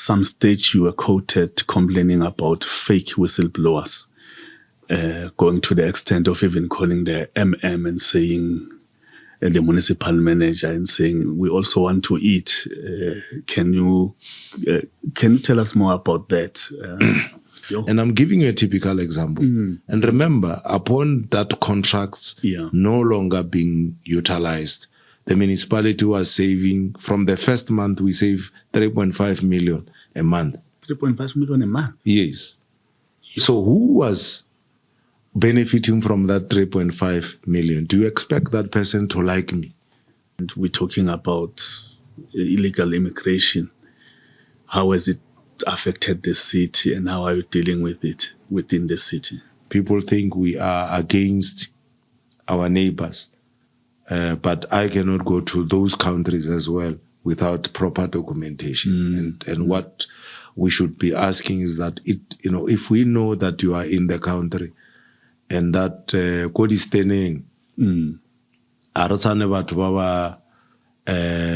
some stage you were quoted complaining about fake whistleblowers, going to the extent of even calling the MM and saying, the municipal manager, and saying, we also want to eat. Can you tell us more about that? And I'm giving you a typical example. And remember, upon that contracts no longer being utilized, the municipality was saving, from the first month, we save 3.5 million a month. 3.5 million a month? Yes. So who was benefiting from that 3.5 million? Do you expect that person to like me? And we're talking about illegal immigration. How has it affected the city, and how are you dealing with it within the city? People think we are against our neighbors. But I cannot go to those countries as well without proper documentation. And what we should be asking is that, if we know that you are in the country and that kodi standing,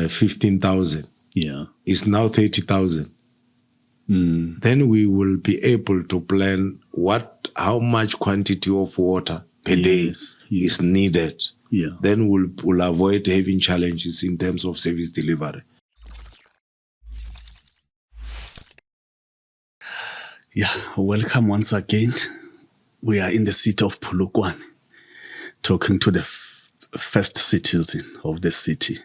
15,000 is now 30,000. Then we will be able to plan how much quantity of water per day is needed. Then we'll avoid having challenges in terms of service delivery. Welcome once again. We are in the city of Polokwane, talking to the first citizen of the city,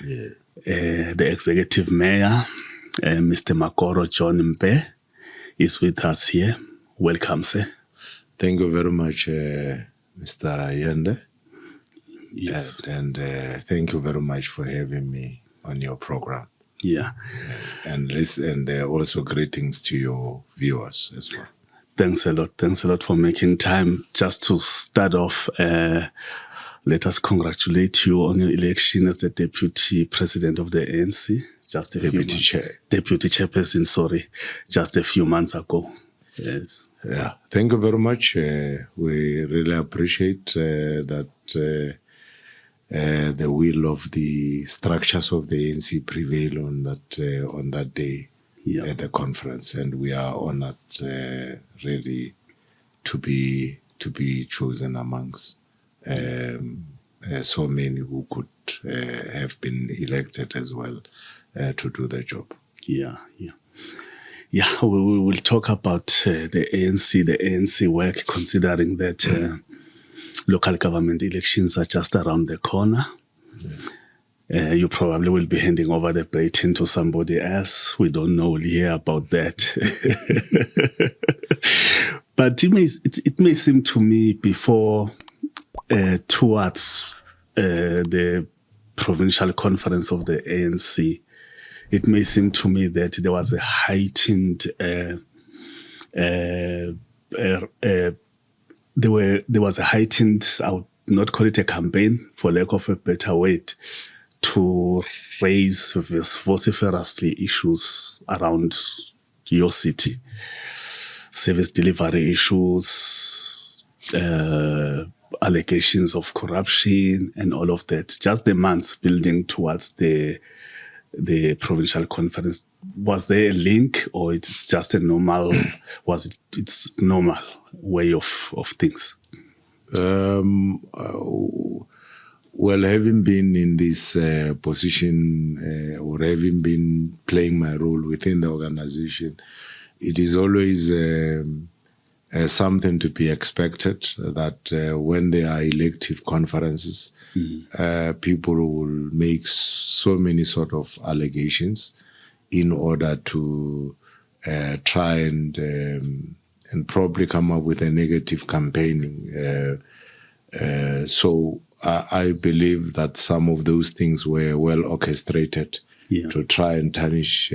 the executive mayor, Mr. Makoro John Mpe, is with us here. Welcome, sir. Thank you very much, Mr. Yende. Yes. And thank you very much for having me on your program. And also greetings to your viewers as well. Thanks a lot. Thanks a lot for making time. Just to start off, let us congratulate you on your election as the Deputy President of the ANC. Deputy Chairperson, just a few months ago. Yes. Yeah, thank you very much. We really appreciate that the will of the structures of the ANC prevail on that day at the conference, and we are honored, really, to be chosen amongst so many who could have been elected as well to do the job. We will talk about the ANC work, considering that local government elections are just around the corner. You probably will be handing over the baton to somebody else. We don't know, we'll hear about that. But it may seem to me before towards the provincial conference of the ANC, it may seem to me that there was a heightened I would not call it a campaign, for lack of a better word, to raise vociferously issues around your city. Service delivery issues, allegations of corruption and all of that. Just the months building towards the provincial conference. Was there a link, or it's just a normal, it's normal way of things? Well, having been in this position, or having been playing my role within the organization, it is always something to be expected that when there are elective conferences, people will make so many sort of allegations in order to try and probably come up with a negative campaigning. So I believe that some of those things were well orchestrated to try and tarnish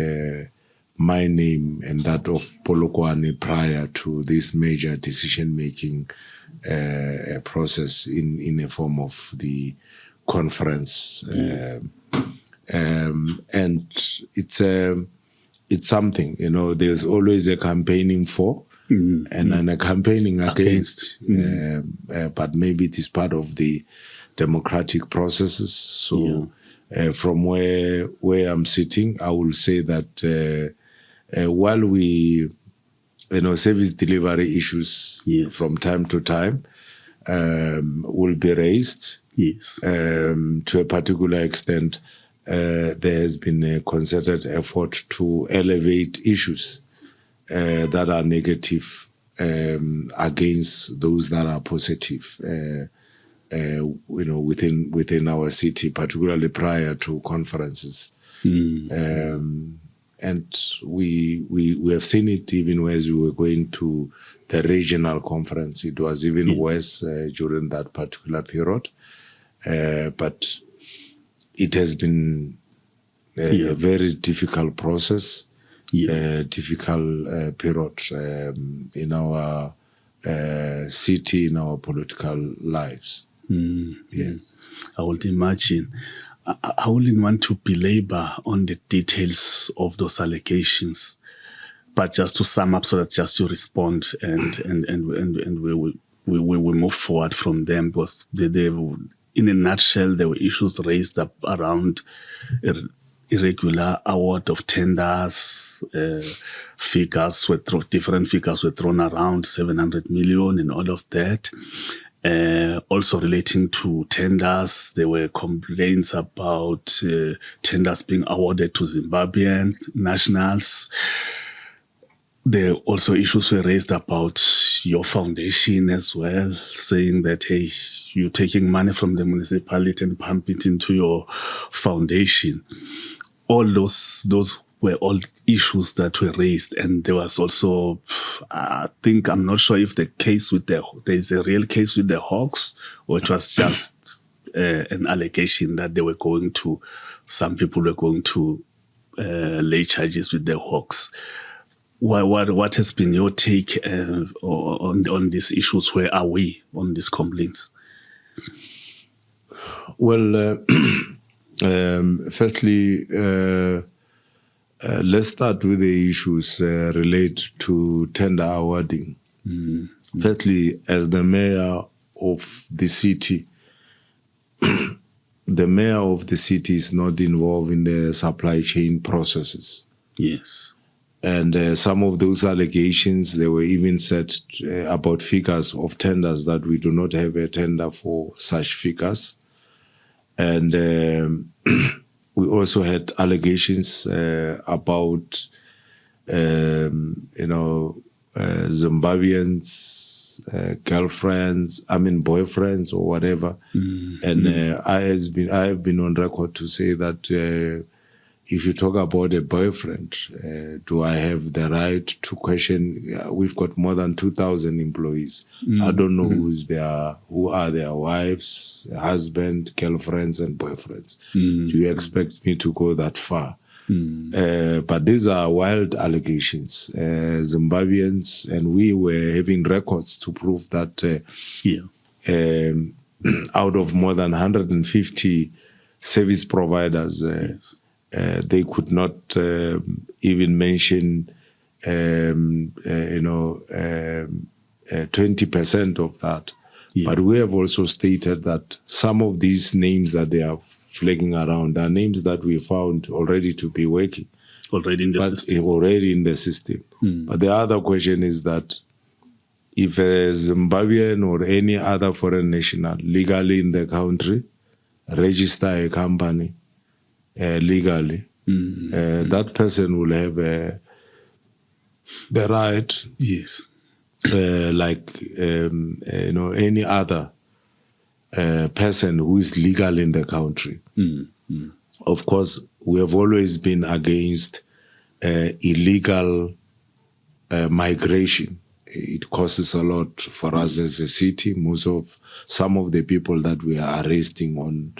my name and that of Polokwane prior to this major decision-making process in a form of the conference. And it's something, there's always a campaigning for and a campaigning against. But maybe it is part of the democratic processes. So from where I'm sitting, I will say that while we, service delivery issues Yes. from time to time will be raised. Yes. To a particular extent, there has been a concerted effort to elevate issues that are negative against those that are positive. Within our city, particularly prior to conferences. And we have seen it even as we were going to the regional conference. It was even worse during that particular period. But it has been a very difficult process, difficult period in our city, in our political lives. Yes. I would imagine. I wouldn't want to belabor on the details of those allegations, but just to sum up so that just to respond and we move forward from them, because they in a nutshell, there were issues raised up around irregular award of tenders. Different figures were thrown around, 700 million and all of that. Also relating to tenders, there were complaints about tenders being awarded to Zimbabwean nationals. There also issues were raised about your foundation as well, saying that, hey, you're taking money from the municipality and pump it into your foundation. All those were all issues that were raised. And there was also, I'm not sure if there's a real case with the Hawks, or it was just an allegation that some people were going to lay charges with the Hawks. What has been your take on these issues? Where are we on these complaints? Well, firstly, let's start with the issues related to tender awarding. Firstly, as the mayor of the city, the mayor of the city is not involved in the supply chain processes. Yes. And some of those allegations, they were even said about figures of tenders that we do not have a tender for such figures. And we also had allegations about, Zimbabweans, girlfriends, boyfriends or whatever. And I have been on record to say that if you talk about a boyfriend, do I have the right to question? We've got more than 2,000 employees. I don't know who are their wives, husband, girlfriends, and boyfriends. Do you expect me to go that far? But these are wild allegations. Zimbabweans, and we were having records to prove that out of more than 150 service providers, they could not even mention 20% of that. But we have also stated that some of these names that they are flagging around are names that we found already to be working. Already in the system. But the other question is that if a Zimbabwean or any other foreign national legally in the country register a company legally, that person will have the right, any other person who is legal in the country. Of course, we have always been against illegal migration. It costs a lot for us as a city. Some of the people that we are arresting on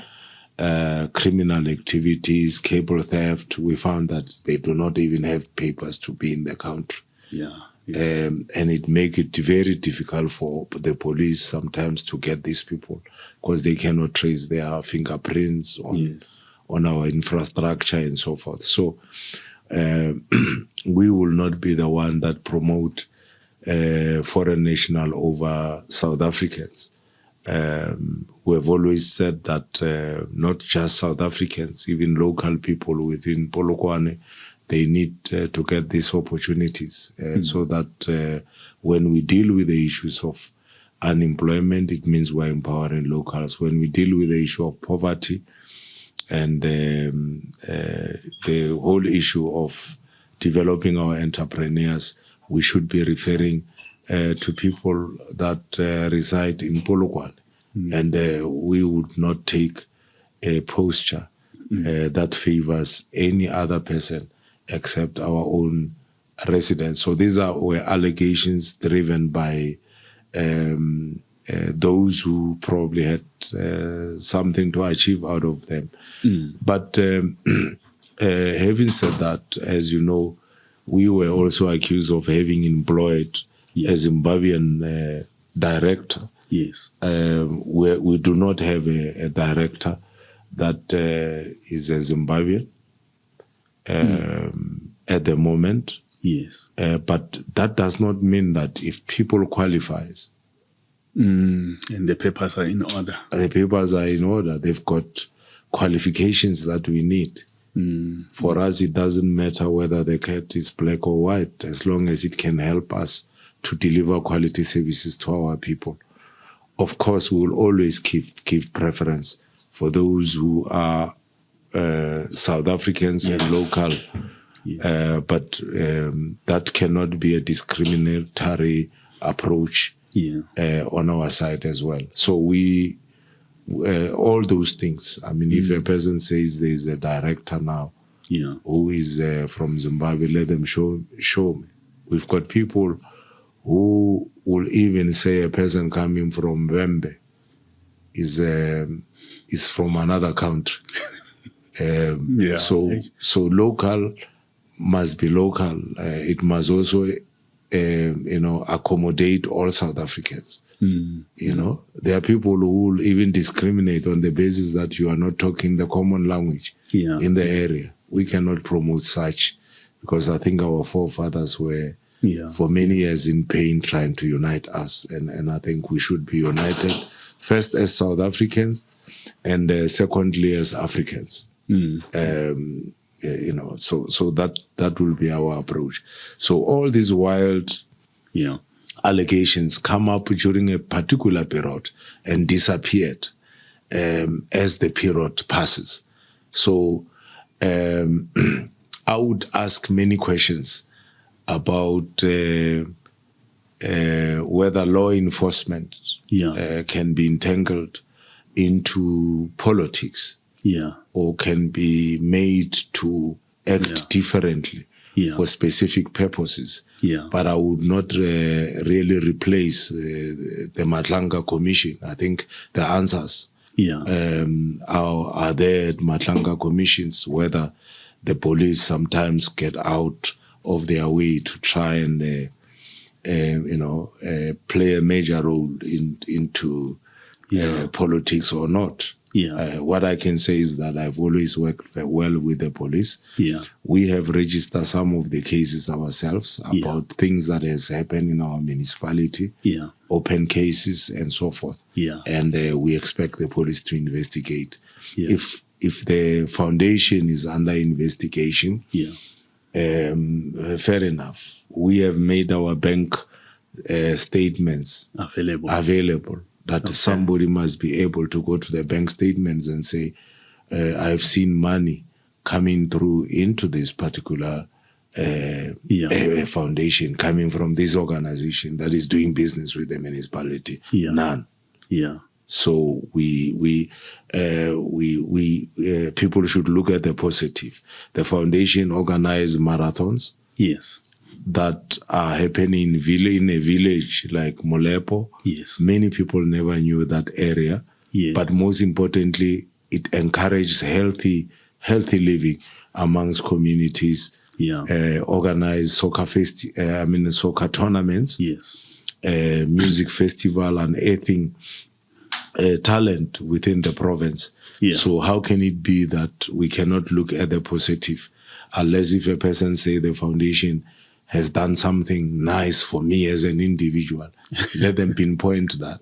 criminal activities, cable theft, we found that they do not even have papers to be in the country. And it makes it very difficult for the police sometimes to get these people because they cannot trace their fingerprints on our infrastructure and so forth. So we will not be the one that promote foreign national over South Africans. We have always said that not just South Africans, even local people within Polokwane, they need to get these opportunities so that when we deal with the issues of unemployment, it means we're empowering locals. When we deal with the issue of poverty and the whole issue of developing our entrepreneurs, we should be referring to people that reside in Polokwane. And we would not take a posture that favors any other person except our own residents. So these were allegations driven by those who probably had something to achieve out of them. But having said that, as you know, we were also accused of having employed a Zimbabwean director. Yes. We do not have a director that is a Zimbabwean at the moment. Yes. But that does not mean that if people qualifies, and the papers are in order. The papers are in order. They've got qualifications that we need. For us, it doesn't matter whether the cat is black or white, as long as it can help us to deliver quality services to our people. Of course, we will always give preference for those who are South Africans and local. Yes. But that cannot be a discriminatory approach on our side as well. So we, all those things, I mean, if a person says there is a director now who is from Zimbabwe, let them show me. We've got people who will even say a person coming from Wembe is from another country. So local must be local. It must also, accommodate all South Africans. There are people who will even discriminate on the basis that you are not talking the common language in the area. We cannot promote such, because I think our forefathers were for many years in pain trying to unite us. And I think we should be united, first as South Africans, and secondly as Africans. So that will be our approach. So all these wild allegations come up during a particular period and disappeared as the period passes. So I would ask many questions about whether law enforcement can be entangled into politics or can be made to act differently for specific purposes. But I would not really replace the Matlanga Commission. I think the answers are there at Matlanga Commissions, whether the police sometimes get out of their way to try and play a major role into politics or not. What I can say is that I've always worked very well with the police. We have registered some of the cases ourselves about things that has happened in our municipality, open cases and so forth. And we expect the police to investigate. If the foundation is under investigation, fair enough. We have made our bank statements available. That somebody must be able to go to the bank statements and say, I've seen money coming through into this particular foundation coming from this organization that is doing business with the municipality. None. So we people should look at the positive. The foundation organized marathons. That are happening in a village like Molepo. Many people never knew that area. But most importantly, it encourages healthy living amongst communities. Organize soccer tournaments. Music festival, and earthing talent within the province. So how can it be that we cannot look at the positive, unless if a person say the foundation has done something nice for me as an individual? Let them pinpoint that,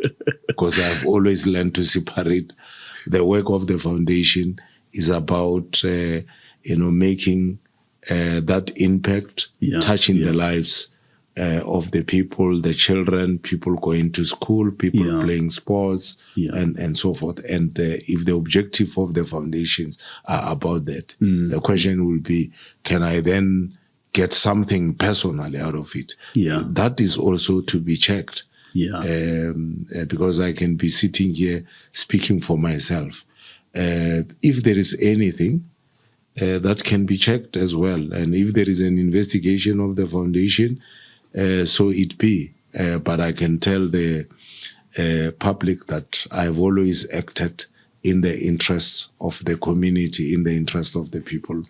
because I've always learned to separate. The work of the foundation is about making that impact, touching the lives of the people, the children, people going to school, people playing sports, and so forth. And if the objective of the foundations are about that, the question will be, can I then get something personally out of it? That is also to be checked. Because I can be sitting here speaking for myself. If there is anything, that can be checked as well. And if there is an investigation of the foundation, so it be. But I can tell the public that I've always acted in the interests of the community, in the interest of the people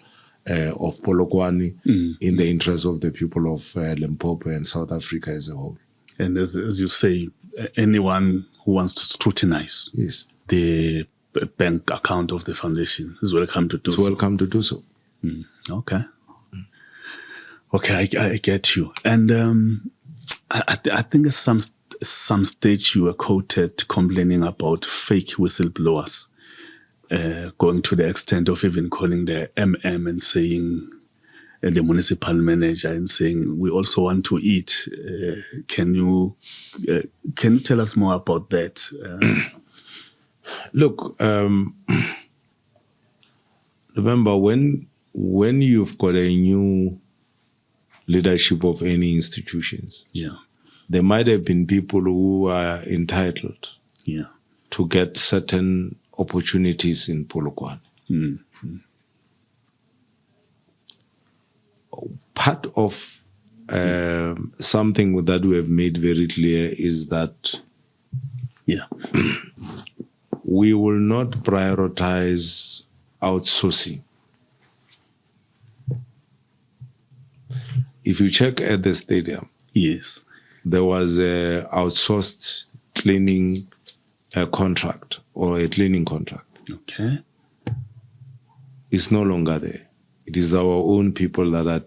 of Polokwane, in the interest of the people of Limpopo and South Africa as a whole. And as you say, anyone who wants to scrutinize the bank account of the foundation is welcome to do so. Welcome to do so. Okay. Okay, I get you. And I think at some stage you were quoted complaining about fake whistleblowers, going to the extent of even calling the MM and saying, the municipal manager, and saying, we also want to eat. Can you tell us more about that? Look, remember when you've got a new leadership of any institutions, there might have been people who are entitled to get certain opportunities in Polokwane. Part of something that we have made very clear is that we will not prioritize outsourcing. If you check at the stadium, there was a outsourced cleaning contract or a cleaning contract. Okay. It's no longer there. It is our own people that are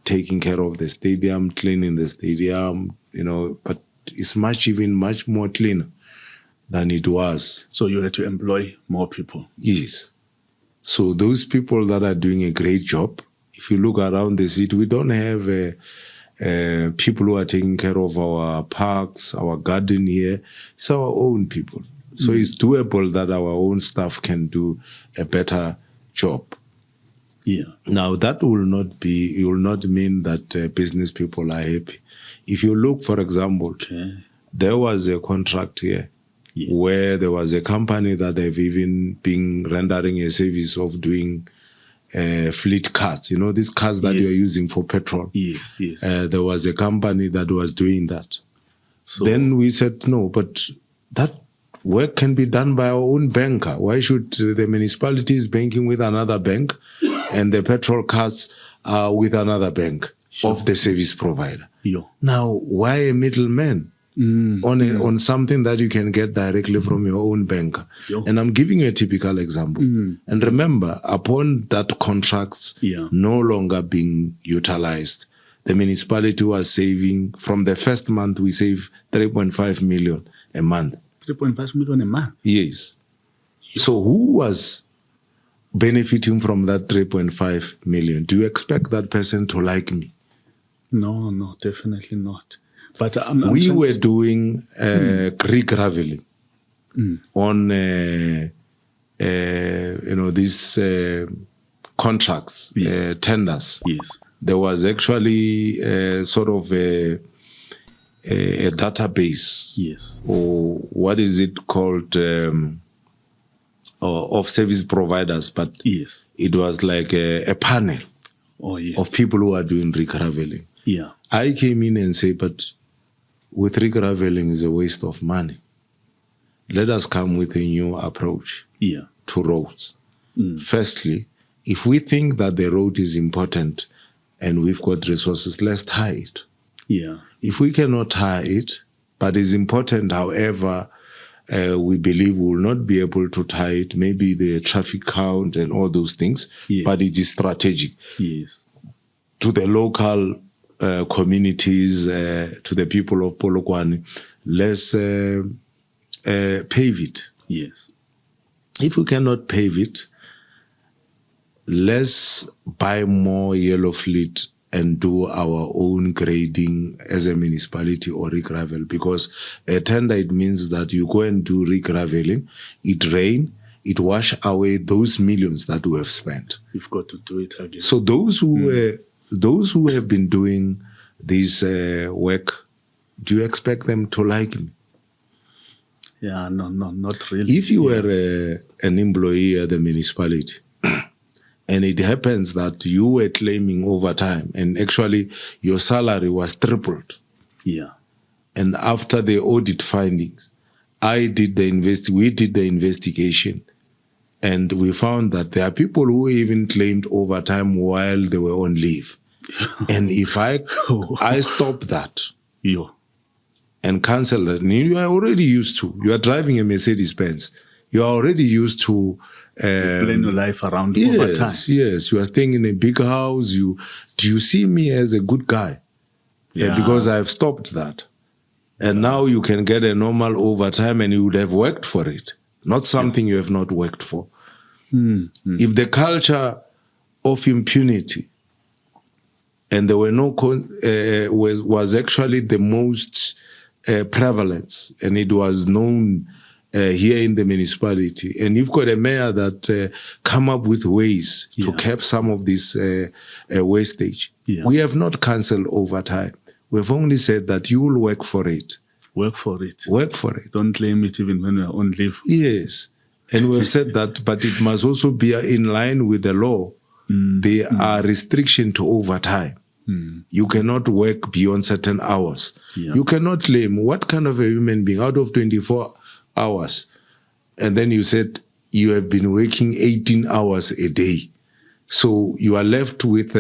taking care of the stadium, cleaning the stadium, but it's much more cleaner than it was. So you had to employ more people? Yes. So those people that are doing a great job, if you look around the city, we don't have people who are taking care of our parks, our garden here. It's our own people. So it's doable that our own staff can do a better job. Now, that will not mean that business people are happy. If you look, for example, there was a contract here where there was a company that have even been rendering a service of doing fleet cars. These cars that you're using for petrol. There was a company that was doing that. So then we said, no, but that work can be done by our own banker. Why should the municipalities banking with another bank and the petrol cars are with another bank of the service provider? Now, why a middleman on something that you can get directly from your own banker? And I'm giving you a typical example. And remember, upon that contracts no longer being utilized, the municipality was saving, from the first month, we save 3.5 million a month. 3.5 million a month? Yes. So who was benefiting from that 3.5 million? Do you expect that person to like me? No, definitely not. But we were doing re-graveling on these contracts, tenders. There was actually sort of a database, or what is it called, of service providers, but it was like a panel of people who are doing re-graveling. I came in and said, but with re-graveling is a waste of money. Let us come with a new approach to roads. Firstly, if we think that the road is important and we've got resources, let's tie it. If we cannot tie it, but it's important, however, we believe we will not be able to tie it, maybe the traffic count and all those things, but it is strategic to the local communities, to the people of Polokwane. Let's pave it. If we cannot pave it, let's buy more yellow fleet and do our own grading as a municipality or re-gravel, because a tender, it means that you go and do re-graveling, it rain, it wash away those millions that we have spent. You've got to do it again. So those who have been doing this work, do you expect them to like me? Yeah, no, not really. If you were an employee at the municipality, and it happens that you were claiming overtime, and actually your salary was tripled. Yeah. And after the audit findings, we did the investigation, and we found that there are people who even claimed overtime while they were on leave. And if I stop that and cancel that, you are already used to, you are driving a Mercedes-Benz, you are already used to plan your life around overtime. Yes, you are staying in a big house. Do you see me as a good guy? Yeah. Because I've stopped that. And now you can get a normal overtime and you would have worked for it, not something you have not worked for. If the culture of impunity and there were no was actually the most prevalent, and it was known here in the municipality, and you've got a mayor that come up with ways to cap some of this wastage. Yeah. We have not cancelled overtime. We've only said that you will work for it. Work for it. Work for it. Don't claim it even when you're on leave. Yes. And we've said that, but it must also be in line with the law. There are restrictions to overtime. You cannot work beyond certain hours. Yeah. You cannot claim, what kind of a human being out of 24 hours, and then you said you have been working 18 hours a day, so you are left with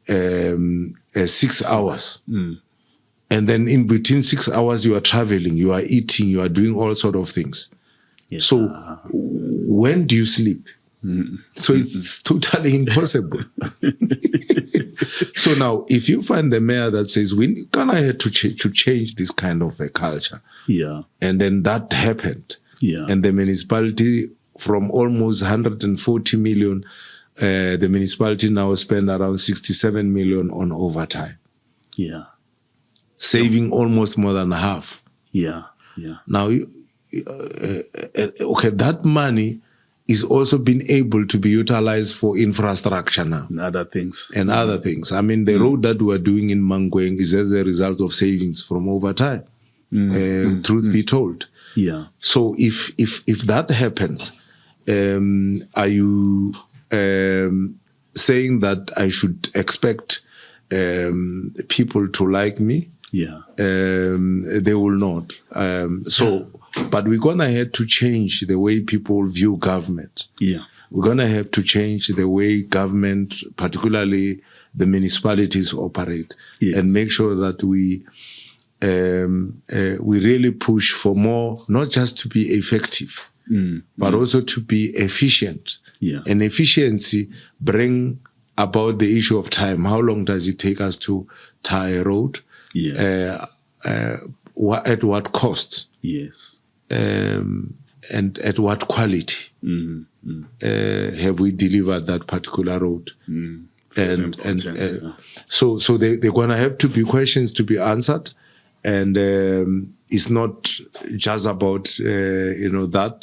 6 hours, and then in between 6 hours you are traveling, you are eating, you are doing all sort of things. Yeah. So when do you sleep? So it's totally impossible. So now, if you find the mayor that says we gonna have to change this kind of a culture, and then that happened, and the municipality from almost 140 million, the municipality now spend around 67 million on overtime. Saving almost more than half. Now, okay, that money is also been able to be utilized for infrastructure now. And other things. I mean, the road that we are doing in Mangweng is as a result of savings from overtime, truth be told. So if that happens, are you saying that I should expect people to like me? They will not. But we're going to have to change the way people view government. We're going to have to change the way government, particularly the municipalities, operate, and make sure that we really push for more, not just to be effective, but also to be efficient. And efficiency bring about the issue of time. How long does it take us to tie a road? At what cost? And at what quality have we delivered that particular road? So they're going to have to be questions to be answered, and it's not just about that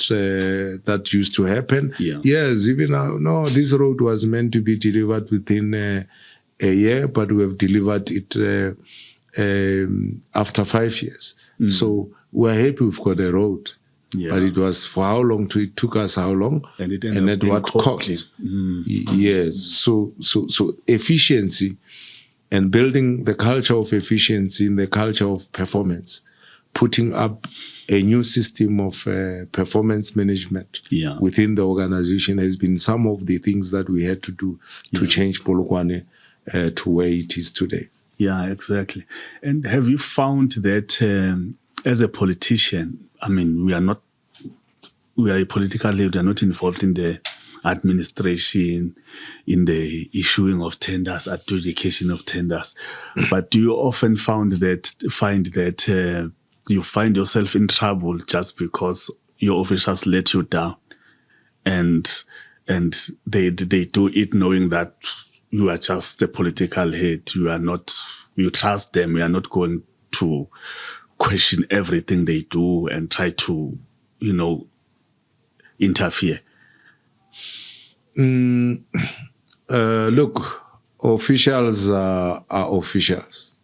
used to happen. Yes, even now, no, this road was meant to be delivered within a year, but we have delivered it after 5 years. So we're happy we've got a road. But it was for how long? It took us how long? And at what cost? Yes. So efficiency and building the culture of efficiency in the culture of performance, putting up a new system of performance management within the organization has been some of the things that we had to do to change Polokwane to where it is today. Yeah, exactly. And have you found that as a politician, I mean, we are politically, we are not involved in the administration, in the issuing of tenders, adjudication of tenders. But do you often find that you find yourself in trouble just because your officials let you down? And And they do it knowing that you are just a political head. You are not, you trust them. You are not going to question everything they do and try to, interfere. Look, officials are officials,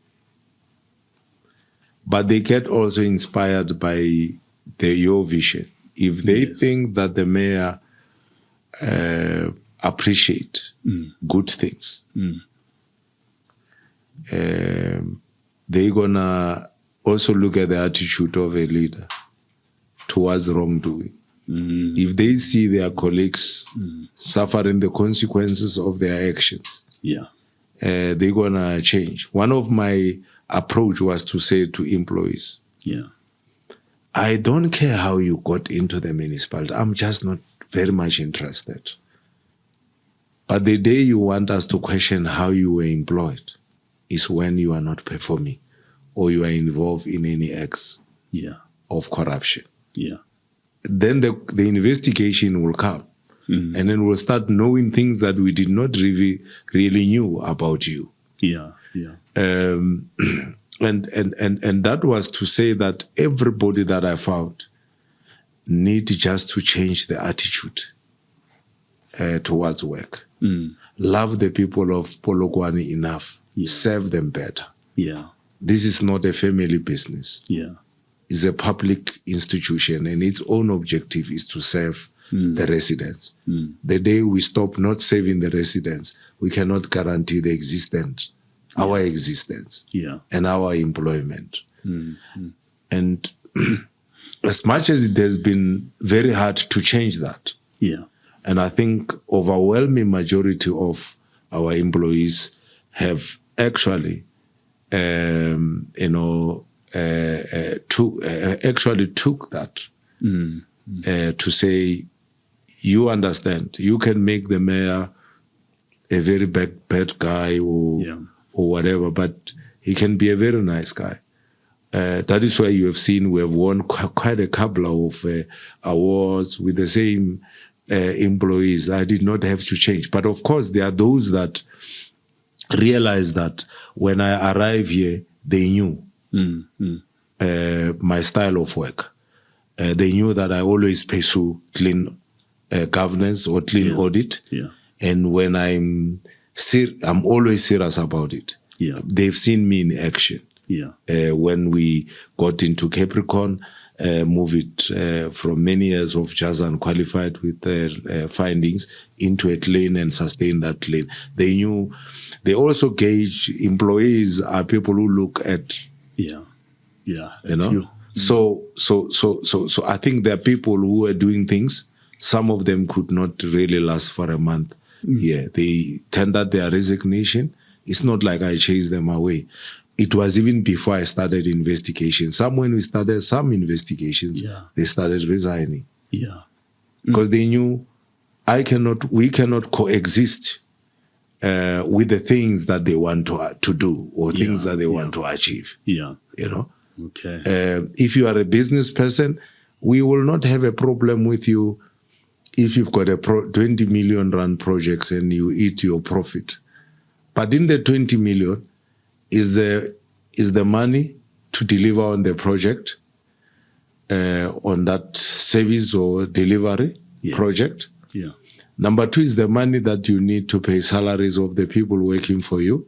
but they get also inspired by your vision. If they think that the mayor appreciate good things, they're gonna also look at the attitude of a leader towards wrongdoing. If they see their colleagues suffering the consequences of their actions, they're gonna change. One of my approach was to say to employees, I don't care how you got into the municipality. I'm just not very much interested. But the day you want us to question how you were employed is when you are not performing or you are involved in any acts of corruption. Then the investigation will come. And then we'll start knowing things that we did not really knew about you. And that was to say that everybody that I found need just to change the attitude towards work. Love the people of Polokwane enough. Serve them better. This is not a family business. It's a public institution, and its own objective is to serve the residents. The day we stop not serving the residents, we cannot guarantee the existence, our existence, and our employment. And as much as it has been very hard to change that, and I think overwhelming majority of our employees have actually, took that to say, you understand, you can make the mayor a very bad guy or whatever, but he can be a very nice guy. That is why you have seen we have won quite a couple of awards with the same employees. I did not have to change. But of course, there are those that realize that when I arrive here, they knew my style of work. They knew that I always pursue clean governance or clean audit. And when I'm always serious about it. They've seen me in action. When we got into Capricorn, move it from many years of just unqualified with findings into a clean and sustain that clean. They knew. They also gauge employees are people who look at So I think there are people who are doing things. Some of them could not really last for a month. They tendered their resignation. It's not like I chased them away. It was even before I started investigations. When we started some investigations, they started resigning. Because they knew we cannot coexist with the things that they want to do or things that they want to achieve. If you are a business person, we will not have a problem with you if you've got a 20 million rand projects and you eat your profit. But in the 20 million is the money to deliver on the project, on that service or delivery project. Number two is the money that you need to pay salaries of the people working for you.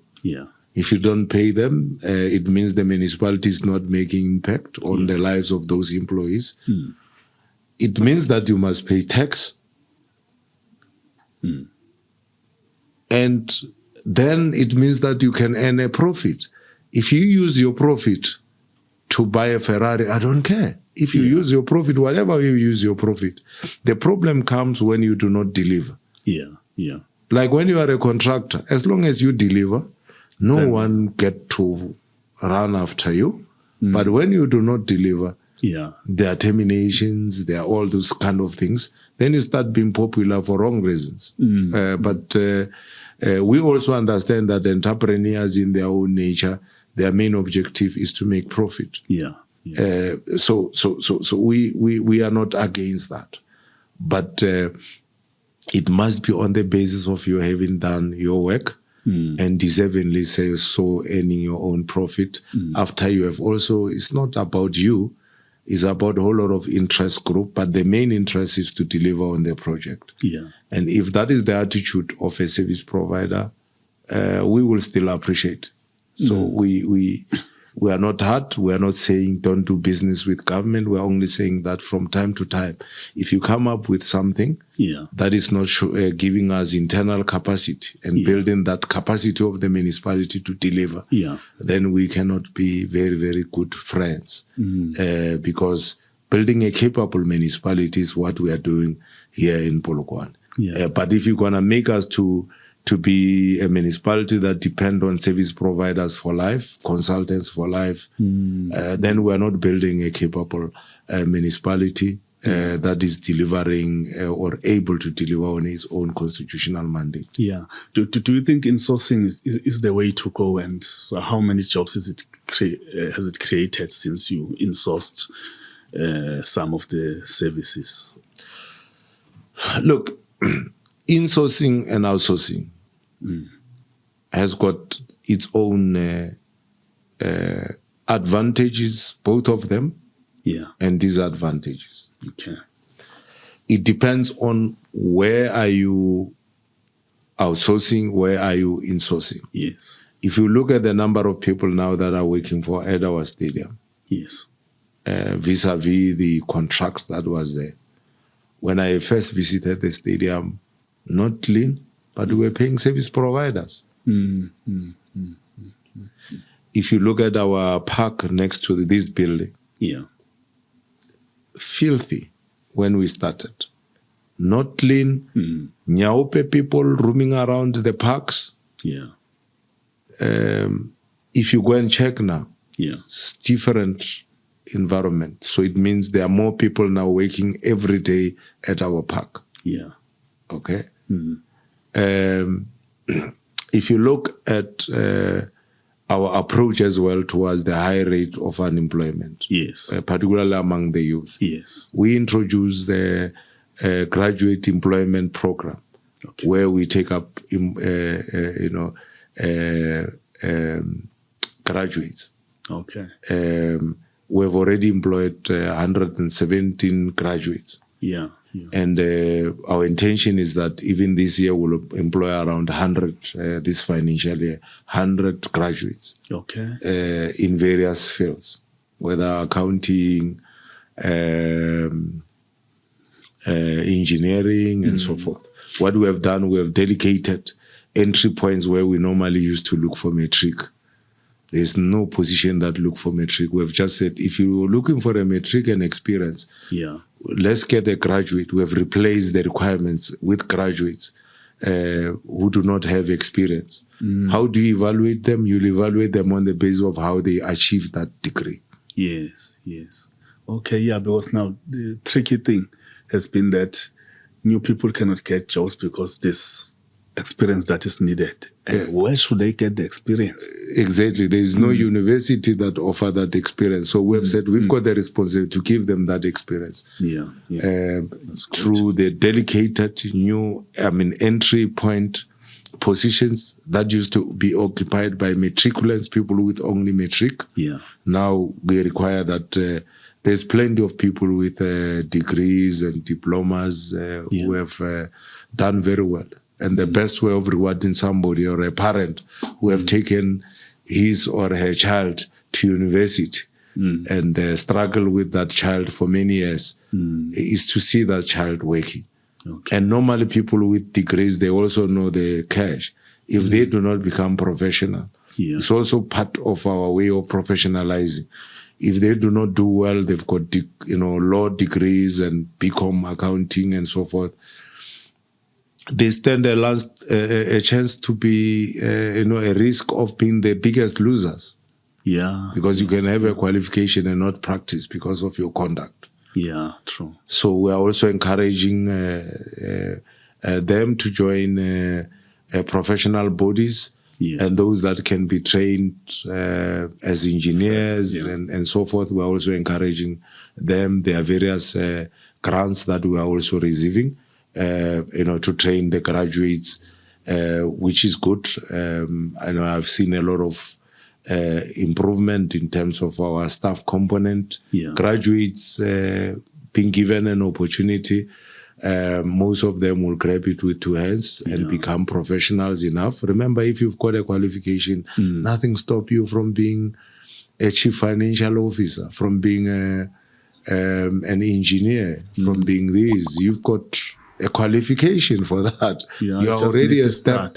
If you don't pay them, it means the municipality is not making impact on the lives of those employees. It means that you must pay tax. And then it means that you can earn a profit. If you use your profit to buy a Ferrari, I don't care. If you use your profit, whatever you use your profit, the problem comes when you do not deliver. Like when you are a contractor, as long as you deliver, no one get to run after you. But when you do not deliver, there are terminations, there are all those kind of things. Then you start being popular for wrong reasons. But we also understand that entrepreneurs in their own nature, their main objective is to make profit. So we are not against that. But it must be on the basis of you having done your work and deservingly say so, earning your own profit. After you have also, it's not about you, it's about a whole lot of interest group, but the main interest is to deliver on the project. Yeah. And if that is the attitude of a service provider, we will still appreciate. So we are not hard. We are not saying don't do business with government. We're only saying that from time to time, if you come up with something that is not giving us internal capacity and building that capacity of the municipality to deliver, then we cannot be very, very good friends. Because building a capable municipality is what we are doing here in Polokwane. But if you're going to make us to be a municipality that depend on service providers for life, consultants for life, then we're not building a capable municipality that is delivering or able to deliver on its own constitutional mandate. Yeah. Do you think insourcing is the way to go? And so how many jobs has it created since you insourced some of the services? Look, insourcing and outsourcing has got its own advantages, both of them, and disadvantages. Okay. It depends on where are you outsourcing, where are you insourcing. Yes. If you look at the number of people now that are working for at our stadium, vis-a-vis the contract that was there. When I first visited the stadium, not clean, but we were paying service providers. If you look at our park next to this building, filthy when we started. Not clean, Nyaupe people roaming around the parks. If you go and check now, it's different environment. So it means there are more people now working every day at our park. Okay. If you look at our approach as well towards the high rate of unemployment, particularly among the youth, we introduced the graduate employment program, where we take up, graduates. We've already employed 117 graduates. And our intention is that even this year we'll employ around 100, this financial year, 100 graduates in various fields, whether accounting, engineering, and so forth. What we have done, we have dedicated entry points where we normally used to look for matric. There's no position that look for matric. We've just said, if you're looking for a matric and experience, let's get a graduate. We have replaced the requirements with graduates who do not have experience. How do you evaluate them? You'll evaluate them on the basis of how they achieve that degree. Yes. Okay, because now the tricky thing has been that new people cannot get jobs because this experience that is needed. And where should they get the experience? Exactly. There is no university that offer that experience. So we have said we've got the responsibility to give them that experience. Through the dedicated new, entry point positions that used to be occupied by matriculants, people with only matric. Now we require that there's plenty of people with degrees and diplomas who have done very well. And the best way of rewarding somebody or a parent who have taken his or her child to university and struggle with that child for many years is to see that child working. And normally people with degrees, they also know the cash. If they do not become professional, it's also part of our way of professionalizing. If they do not do well, they've got law degrees and BCom accounting and so forth, they stand a chance to be, a risk of being the biggest losers. Because you can have a qualification and not practice because of your conduct. True. So we are also encouraging them to join professional bodies and those that can be trained as engineers and so forth. We are also encouraging them. There are various grants that we are also receiving. to train the graduates, which is good. I know I've seen a lot of improvement in terms of our staff component. Graduates being given an opportunity, most of them will grab it with two hands and become professionals enough. Remember, if you've got a qualification, nothing stops you from being a chief financial officer, from being an engineer, from being this. You've got a qualification for that. You're already a step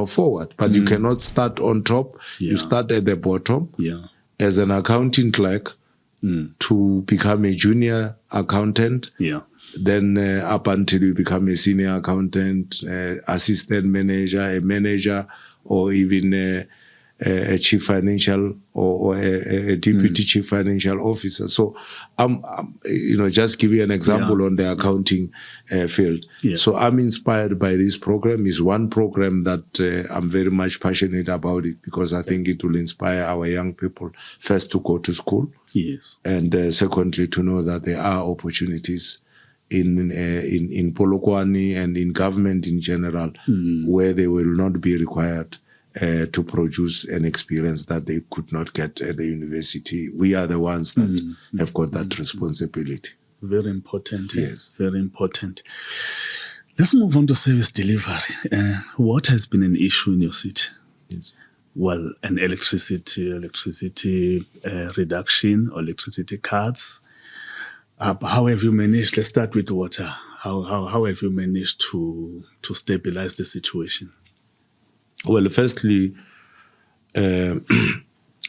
forward, but you cannot start on top. You start at the bottom as an accounting clerk to become a junior accountant. Then up until you become a senior accountant, assistant manager, a manager, or even a chief financial or a deputy chief financial officer. So just give you an example on the accounting field. So I'm inspired by this program. It's one program that I'm very much passionate about it, because I think it will inspire our young people, first to go to school, and secondly to know that there are opportunities in Polokwane and in government in general, where they will not be required to produce an experience that they could not get at the university. We are the ones that have got that responsibility. Very important. Yes. Very important. Let's move on to service delivery. What has been an issue in your city? Well, an electricity reduction or electricity cuts. How have you managed? Let's start with water. How have you managed to stabilize the situation? Well, firstly, I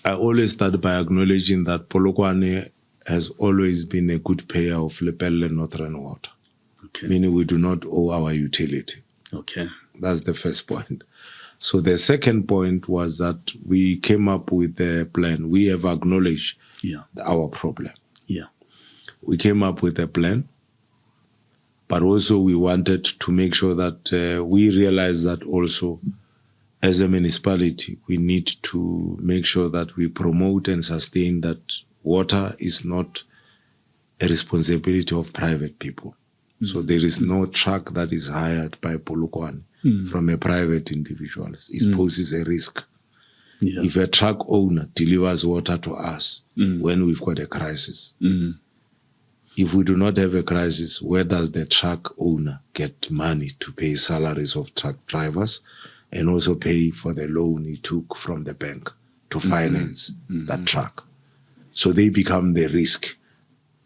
always start by acknowledging that Polokwane has always been a good payer of Lepelle Northern Water, meaning we do not owe our utility. That's the first point. So the second point was that we came up with a plan. We have acknowledged our problem. We came up with a plan, but also we wanted to make sure that we realize that also as a municipality, we need to make sure that we promote and sustain that water is not a responsibility of private people. So there is no truck that is hired by Polokwane from a private individual. It poses a risk. If a truck owner delivers water to us when we've got a crisis, if we do not have a crisis, where does the truck owner get money to pay salaries of truck drivers and also pay for the loan he took from the bank to finance that truck? So they become the risk,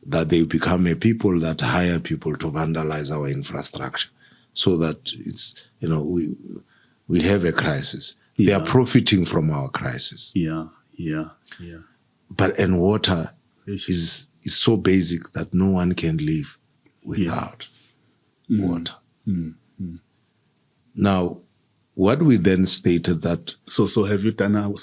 that they become a people that hire people to vandalize our infrastructure, so that it's, we have a crisis. They are profiting from our crisis. But water is so basic that no one can live without water. Now, what we then stated that... So have you done away?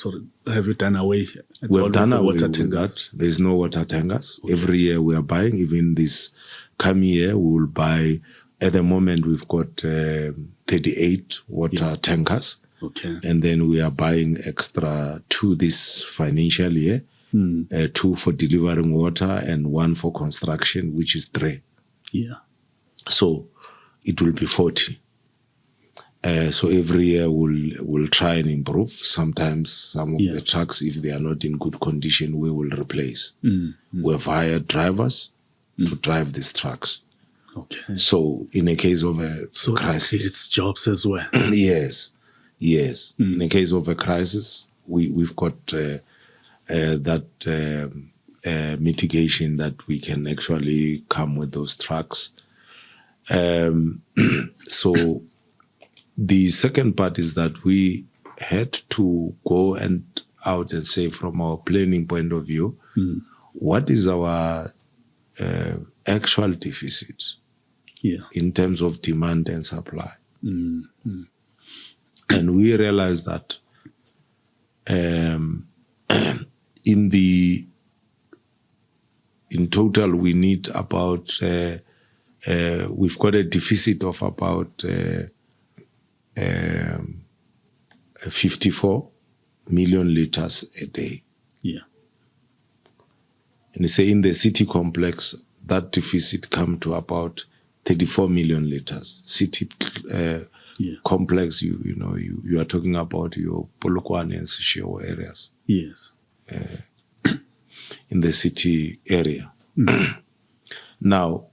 We've done away with that. There's no water tankers. Every year we are buying. Even this coming year, we will buy. At the moment, we've got 38 water tankers. And then we are buying extra 2 this financial year. 2 for delivering water and 1 for construction, which is 3. So it will be 40. So every year we'll try and improve. Sometimes some of the trucks, if they are not in good condition, we will replace. We've hired drivers to drive these trucks. So in a case of a crisis, it's jobs as well. Yes. In a case of a crisis, we've got that mitigation that we can actually come with those trucks. So the second part is that we had to go out and say, from our planning point of view, what is our actual deficit in terms of demand and supply. And we realized that in total we need about we've got a deficit of about 54 million liters a day. And say in the city complex, that deficit come to about 34 million liters. City complex, you are talking about your Polokwane and Seshego areas. Yes. In the city area. Now,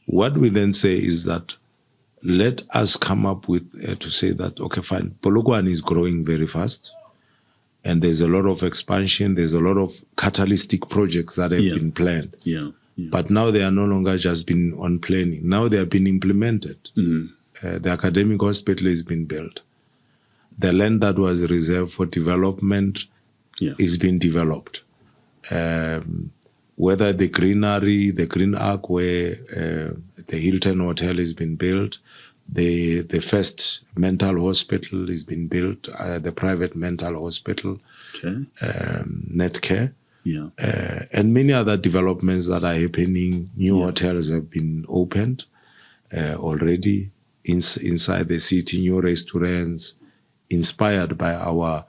what we then say is that let us come up with to say that, okay, fine, Polokwane is growing very fast, and there's a lot of expansion, there's a lot of catalytic projects that have been planned. But now they are no longer just been on planning. Now they have been implemented. The academic hospital has been built. The land that was reserved for development is being developed. Whether the greenery, the Green Arc where the Hilton Hotel has been built, the first mental hospital has been built, the private mental hospital, Netcare, and many other developments that are happening. New hotels have been opened already inside the city, new restaurants, inspired by our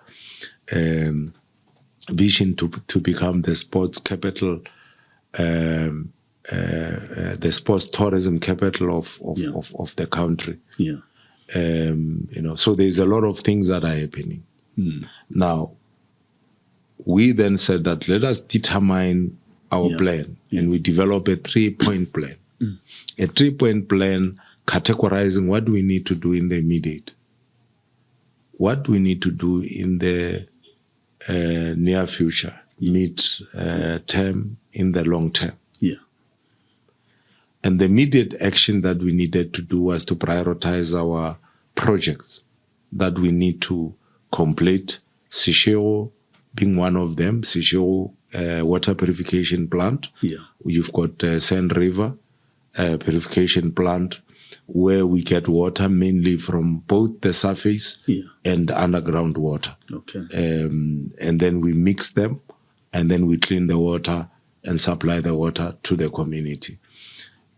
vision to become the sports capital, the sports tourism capital of the country. So there's a lot of things that are happening. Now, we then said that let us determine our plan, and we develop a 3-point plan. A 3-point plan categorizing what we need to do in the immediate, what we need to do in the near future, mid-term, in the long term. And the immediate action that we needed to do was to prioritize our projects that we need to complete, Seshego being one of them, Seshego water purification plant. You've got Sand River purification plant, where we get water mainly from both the surface and underground water. And then we mix them, and then we clean the water and supply the water to the community.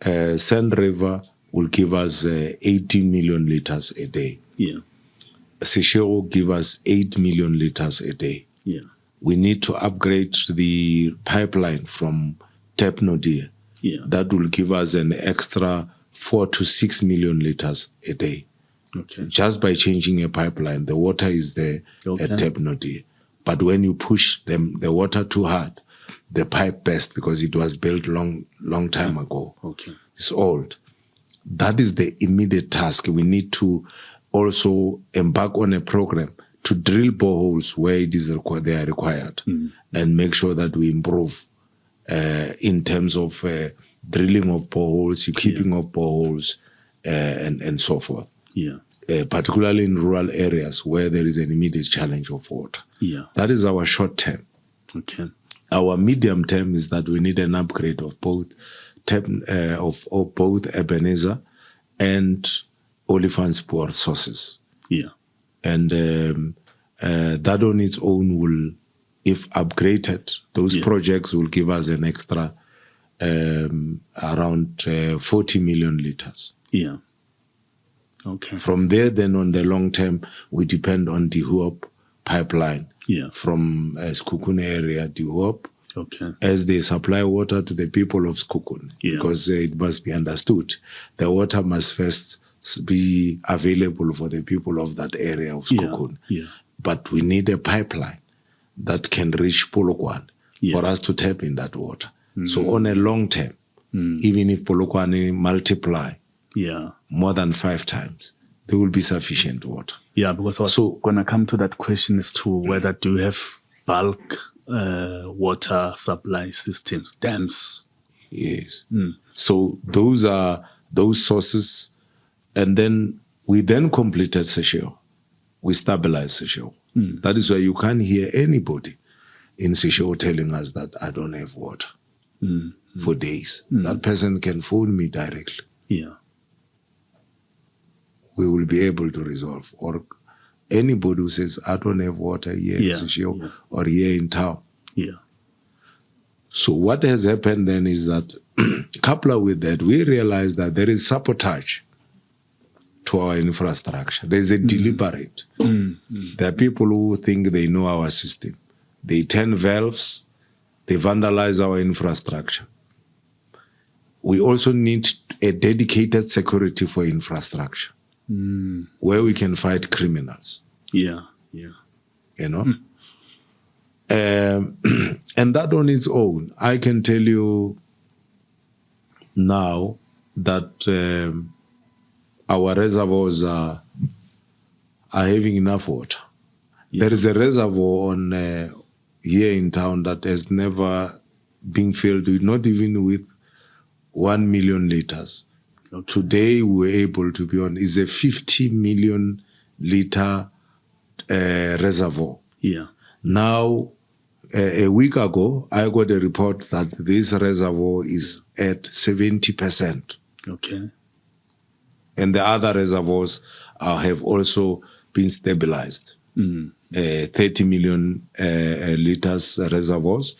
Sand River will give us 18 million liters a day. Seshego give us 8 million liters a day. We need to upgrade the pipeline from Tepnodia. That will give us an extra 4 to 6 million liters a day. Just by changing a pipeline, the water is there at Tepnodia. But when you push the water too hard, the pipe burst because it was built long time ago. It's old. That is the immediate task. We need to also embark on a program to drill boreholes where it is they are required, and make sure that we improve in terms of drilling of boreholes, keeping of boreholes, and so forth. Particularly in rural areas where there is an immediate challenge of water. That is our short term. Our medium term is that we need an upgrade of both both Ebenezer and Olifantspoor sources. And that on its own will, if upgraded, those projects will give us an extra around 40 million liters. From there, then on the long term, we depend on the Hoop pipeline from Sekhukhune area, the Hoop, as they supply water to the people of Sekhukhune, because it must be understood, the water must first be available for the people of that area of Sekhukhune. But we need a pipeline that can reach Polokwane for us to tap in that water. So on a long term, even if Polokwane multiply more than 5 times, there will be sufficient water. Because I was going to come to that question as to whether do you have bulk water supply systems, dams? Yes. So those are those sources. And then we then completed Seshego. We stabilized Seshego. That is why you can't hear anybody in Seshego telling us that I don't have water for days. That person can phone me directly. We will be able to resolve. Or anybody who says, I don't have water here in Seshego or here in town. So what has happened then is that, coupled with that, we realized that there is sabotage to our infrastructure. There's a deliberate. There are people who think they know our system. They turn valves, they vandalize our infrastructure. We also need a dedicated security for infrastructure where we can fight criminals. Yeah, yeah. You know? And that on its own, I can tell you now that our reservoirs are having enough water. Yeah. There is a reservoir on here in town that has never been filled with, not even with 1 million liters. Okay. Today we were able to be on, is a 50 million liter reservoir. Yeah. Now, a week ago, I got a report that this reservoir is at 70%. Okay. And the other reservoirs have also been stabilized. 30 million liters reservoirs.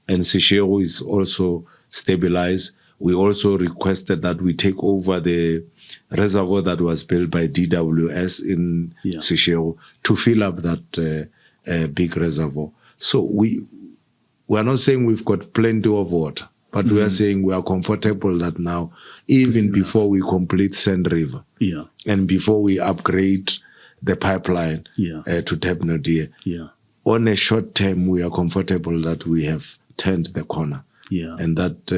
And Seshego is also stabilized. We also requested that we take over the reservoir that was built by DWS in Seshego to fill up that big reservoir. So we are not saying we've got plenty of water, but we are saying we are comfortable that now, even before we complete Sand River and before we upgrade the pipeline to Tebnodia, on a short term, we are comfortable that we have turned the corner and that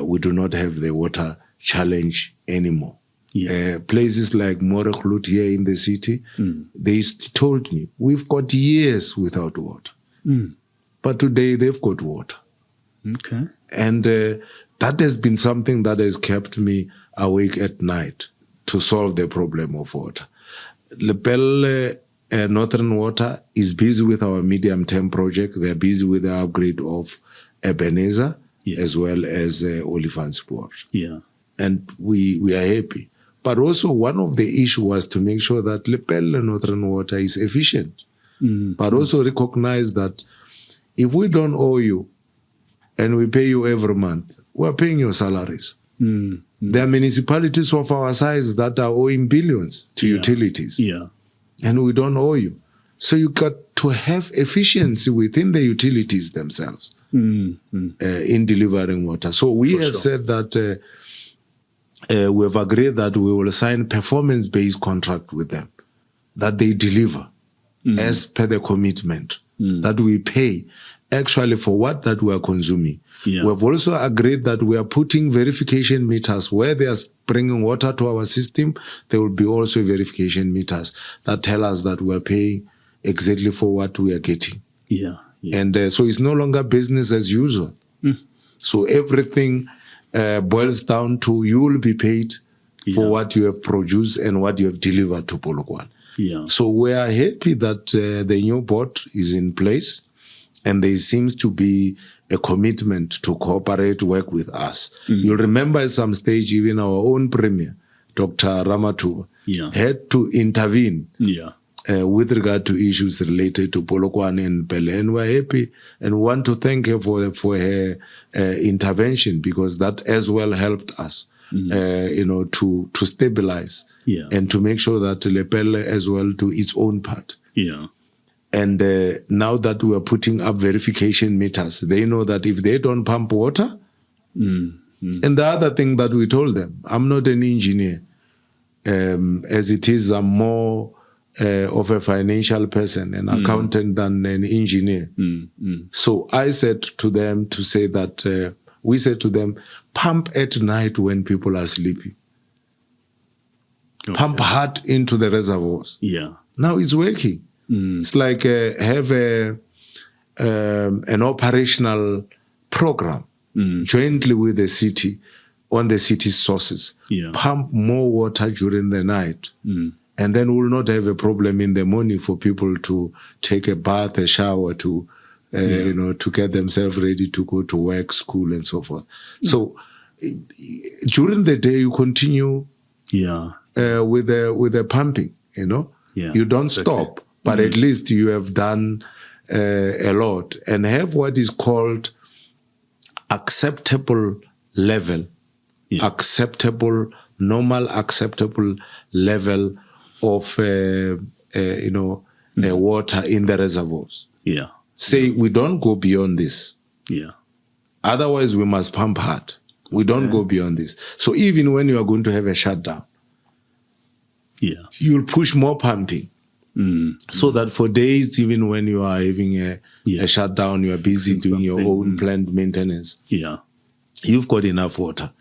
we do not have the water challenge anymore. Places like Moreklut here in the city, they told me, we've got years without water. But today they've got water. Okay. And that has been something that has kept me awake at night to solve the problem of water. Lepel Northern Water is busy with our medium-term project. They're busy with the upgrade of Ebenezer as well as Olifantspoort. And we are happy. But also one of the issues was to make sure that Lepel Northern Water is efficient. But also recognize that if we don't owe you and we pay you every month, we're paying your salaries. There are municipalities of our size that are owing billions to utilities. And we don't owe you. So you got to have efficiency within the utilities themselves in delivering water. So we have said that we have agreed that we will sign performance-based contract with them, that they deliver as per the commitment, that we pay actually for what that we are consuming. We have also agreed that we are putting verification meters where they are bringing water to our system. There will be also verification meters that tell us that we are paying exactly for what we are getting. And so it's no longer business as usual. So everything boils down to you will be paid for what you have produced and what you have delivered to Polokwane. So we are happy that the new board is in place and there seems to be a commitment to cooperate, work with us. You'll remember at some stage, even our own Premier, Dr. Ramatuba, had to intervene with regard to issues related to Polokwane and Pele. And we're happy and want to thank her for her intervention, because that as well helped us, to stabilize and to make sure that Lepelle as well do its own part. And now that we are putting up verification meters, they know that if they don't pump water, and the other thing that we told them, I'm not an engineer, as it is, I'm more of a financial person, an accountant than an engineer. So I said to them to say that, we said to them, pump at night when people are sleeping. Pump hard into the reservoirs. Now it's working. It's like have an operational program jointly with the city on the city's sources. Pump more water during the night. And then we'll not have a problem in the morning for people to take a bath, a shower, to to get themselves ready to go to work, school, and so forth. So during the day, you continue with the pumping. You don't stop, but at least you have done a lot and have what is called acceptable level, normal acceptable level of water in the reservoirs. Say we don't go beyond this. Otherwise, we must pump hard. We don't go beyond this. So even when you are going to have a shutdown, you'll push more pumping. So that for days, even when you are having a shutdown, you are busy doing your own planned maintenance. You've got enough water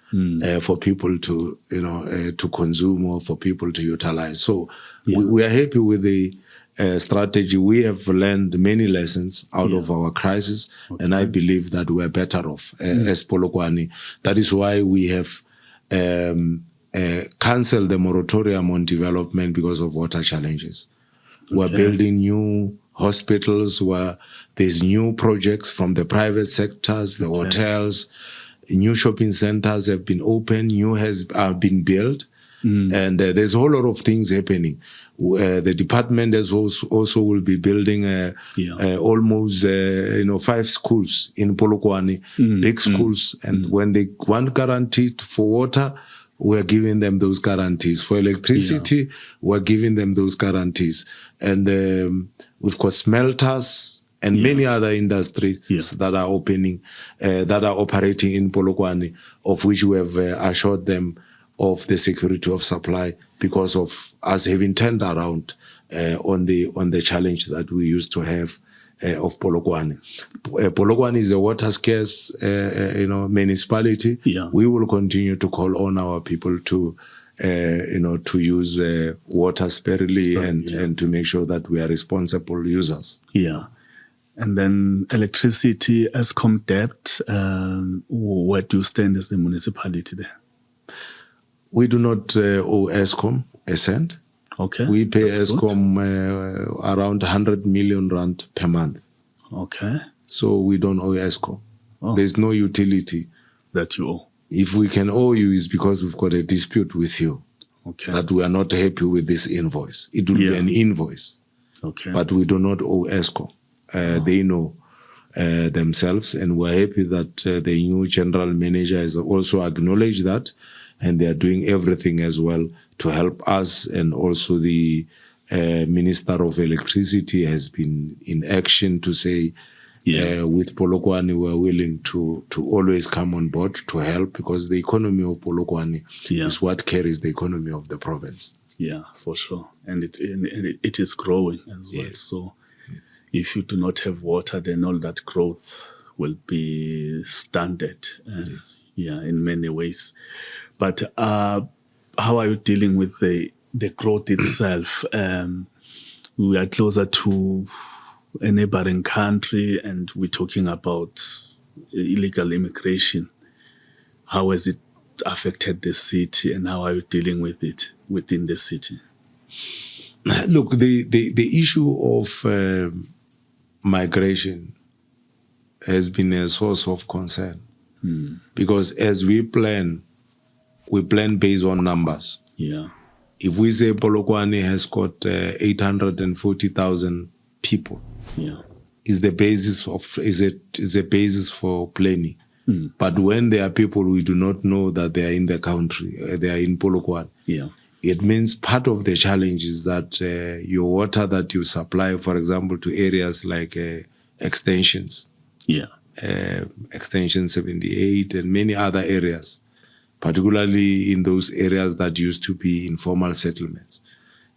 for people to, to consume or for people to utilize. So we are happy with the strategy. We have learned many lessons out of our crisis, and I believe that we are better off as Polokwane. That is why we have cancelled the moratorium on development because of water challenges. We're building new hospitals where there's new projects from the private sectors, the hotels, new shopping centers have been opened, new has been built, and there's a whole lot of things happening. The department is also will be building almost 5 schools in Polokwane, big schools, and when they want guaranteed for water, we're giving them those guarantees. For electricity, we're giving them those guarantees. And we've got smelters and many other industries that are opening, that are operating in Polokwane, of which we have assured them of the security of supply because of us having turned around on the challenge that we used to have of Polokwane. Polokwane is a water scarce, municipality. We will continue to call on our people to, to use water sparingly and to make sure that we are responsible users. And then electricity, Eskom debt, where do you stand as the municipality there? We do not owe Eskom a cent. We pay Eskom around 100 million rand per month. So we don't owe Eskom. There's no utility that you owe. If we can owe you, is because we've got a dispute with you. That we are not happy with this invoice. It will be an invoice. But we do not owe Eskom. They know themselves, and we're happy that the new general manager has also acknowledged that, and they are doing everything as well to help us. And also the Minister of Electricity has been in action to say, with Polokwane, we're willing to always come on board to help, because the economy of Polokwane is what carries the economy of the province. For sure. And it is growing as well. So if you do not have water, then all that growth will be stunted. In many ways. But how are you dealing with the growth itself? We are closer to a neighboring country, and we're talking about illegal immigration. How has it affected the city, and how are you dealing with it within the city? Look, the issue of migration has been a source of concern. Because as we plan based on numbers. If we say Polokwane has got 840,000 people, is the basis for planning. But when there are people we do not know that they are in the country, they are in Polokwane, it means part of the challenge is that your water that you supply, for example, to areas like extensions. Extension 78 and many other areas, particularly in those areas that used to be informal settlements.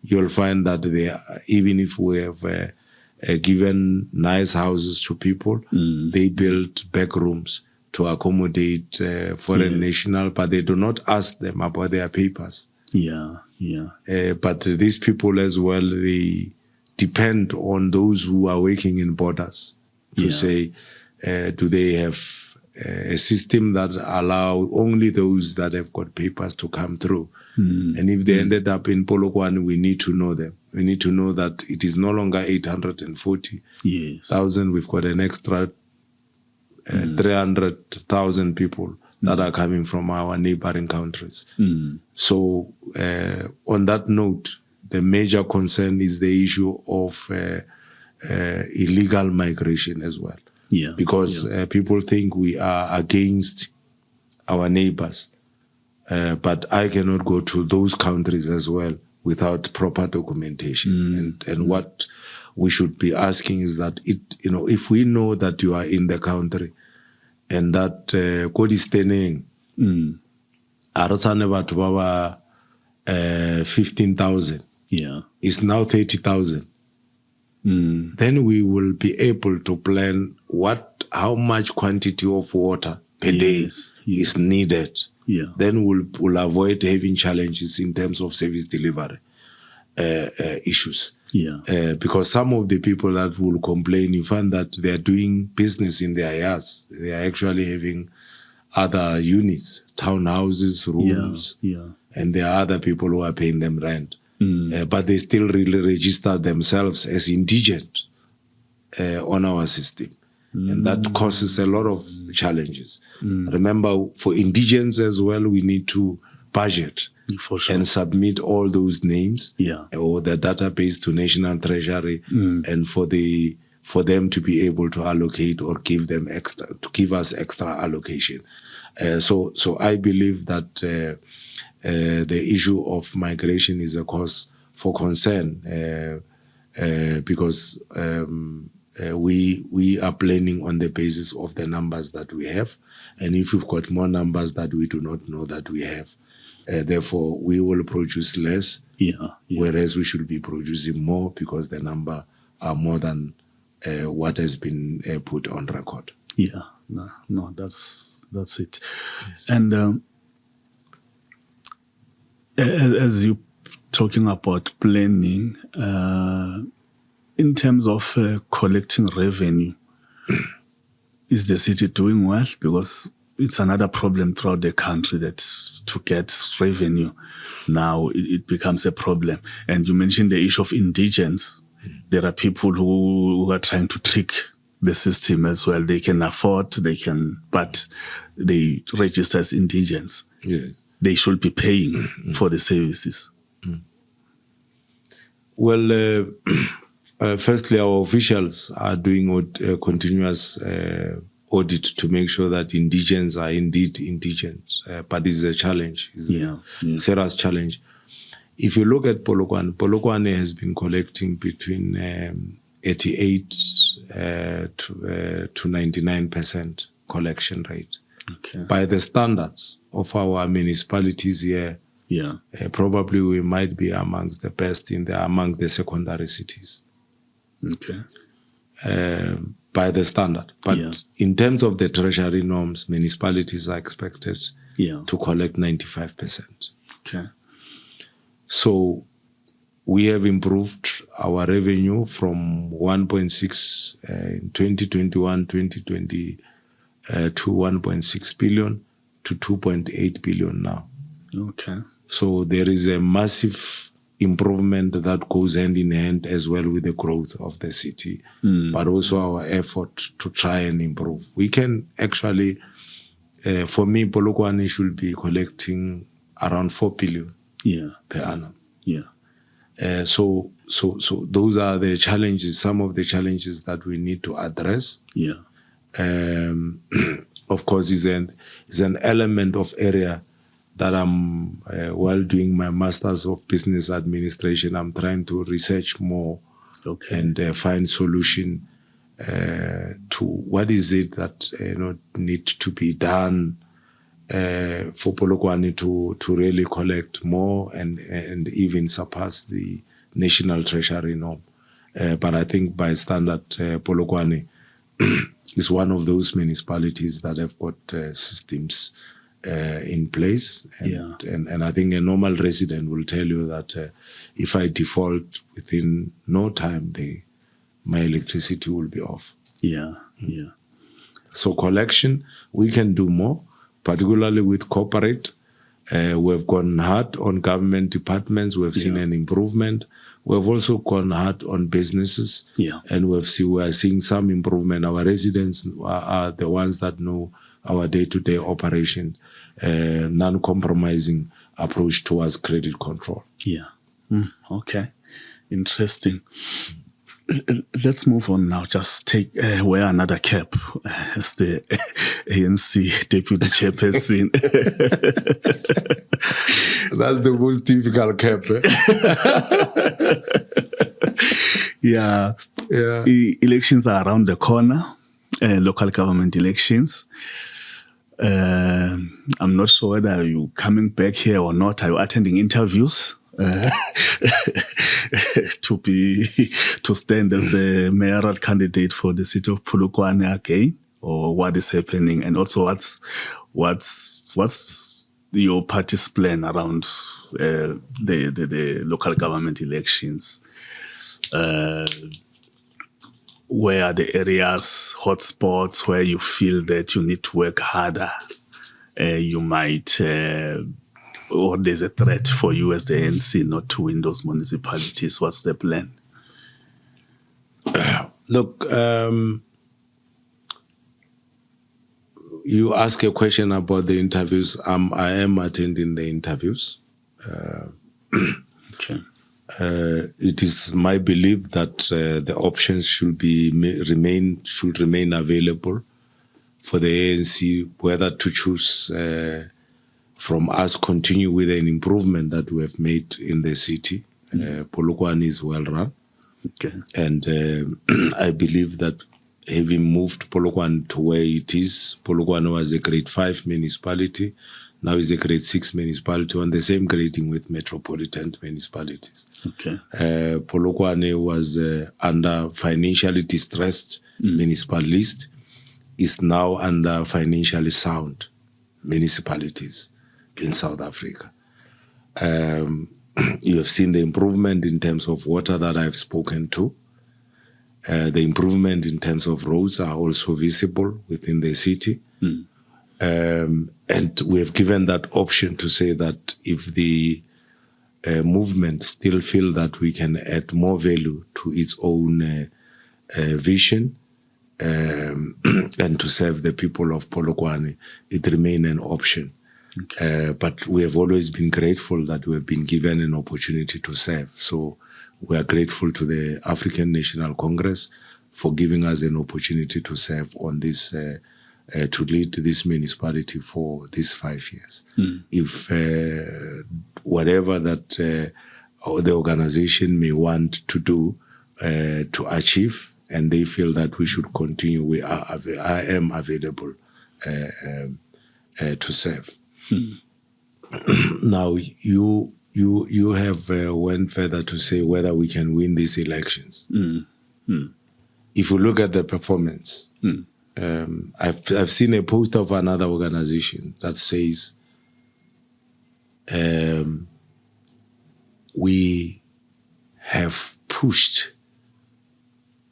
You'll find that even if we have given nice houses to people, they build back rooms to accommodate foreign national, but they do not ask them about their papers. But these people as well, they depend on those who are working in borders to say, do they have a system that allow only those that have got papers to come through? And if they ended up in Polokwane, we need to know them. We need to know that it is no longer 840,000. We've got an extra 300,000 people that are coming from our neighboring countries. So on that note, the major concern is the issue of illegal migration as well. Because people think we are against our neighbors. But I cannot go to those countries as well without proper documentation. And what we should be asking is that, if we know that you are in the country and that Arasane batho ba 15,000. Yeah. Is now 30,000. Then we will be able to plan how much quantity of water per day is needed. Yeah. Then we'll avoid having challenges in terms of service delivery issues. Yeah. Because some of the people that will complain, you find that they are doing business in their yards. They are actually having other units, townhouses, rooms, and there are other people who are paying them rent. But they still really register themselves as indigent on our system. And that causes a lot of challenges. Remember, for indigents as well, we need to budget and submit all those names or the database to National Treasury, and for them to be able to allocate or give us extra allocation. So I believe that the issue of migration is a cause for concern because we are planning on the basis of the numbers that we have, and if we've got more numbers that we do not know that we have, therefore we will produce less, whereas we should be producing more because the number are more than what has been put on record. Yeah, no, that's it. Yes. And as you talking about planning, in terms of collecting revenue, is the city doing well? Because it's another problem throughout the country that to get revenue now it becomes a problem. And you mentioned the issue of indigence. There are people who are trying to trick the system as well. They can afford, but they register as indigents. Yes. They should be paying for the services. Well, firstly, our officials are doing continuous audit to make sure that indigents are indeed indigents. But this is a challenge. It's a serious challenge. If you look at Polokwane has been collecting between 88 to 99% collection rate. Okay. By the standards of our municipalities here, probably we might be amongst the best among the secondary cities. Okay. By the standard. But in terms of the treasury norms, municipalities are expected to collect 95%. Okay. So we have improved our revenue from 1.6 in 2021, 2020 to 1.6 billion to 2.8 billion now. Okay. So there is a massive improvement that goes hand in hand as well with the growth of the city, but also our effort to try and improve. We can actually, for me, Polokwane should be collecting around 4 billion per annum. So those are the challenges, some of the challenges that we need to address. Of course, is an element of area that I'm, while doing my Masters of Business Administration, I'm trying to research more and find solution to what is it that need to be done for Polokwane to really collect more and even surpass the national treasury norm. But I think by standard, Polokwane is one of those municipalities that have got systems in place. And I think a normal resident will tell you that if I default within no time, my electricity will be off. So collection, we can do more, particularly with corporate. We've gone hard on government departments. We've seen an improvement. We've also gone hard on businesses, and we are seeing some improvement. Our residents are the ones that know our day-to-day operations, non-compromising approach towards credit control. Okay, interesting. Let's move on now. Just wear another cap as the ANC deputy chairperson. That's the most difficult cap. Elections are around the corner, local government elections. I'm not sure whether you're coming back here or not. Are you attending interviews to stand as the mayoral candidate for the city of Polokwane again, or what is happening? And also, what's your party's plan around the local government elections? Where are the areas, hotspots, where you feel that you need to work harder? You might, or there's a threat for you as the ANC not to win those municipalities. What's the plan? Look, you ask a question about the interviews. I am attending the interviews. Okay. It is my belief that the options should remain available for the ANC, whether to choose from us continue with an improvement that we have made in the city. Polokwane is well run. Okay. And I believe that having moved Polokwane to where it is, Polokwane was a grade 5 municipality. Now is a grade 6 municipality on the same grading with metropolitan municipalities. Okay. Polokwane was under financially distressed municipal list, is now under financially sound municipalities in South Africa. You have seen the improvement in terms of water that I've spoken to. The improvement in terms of roads are also visible within the city. And we have given that option to say that if the movement still feel that we can add more value to its own vision and to serve the people of Polokwane, it remains an option. Okay. But we have always been grateful that we have been given an opportunity to serve. So we are grateful to the African National Congress for giving us an opportunity to serve on this, to lead this municipality for these 5 years. If whatever that the organization may want to do to achieve, and they feel that we should continue, I am available to serve. Now, you have went further to say whether we can win these elections. If you look at the performance, I've seen a post of another organization that says we have pushed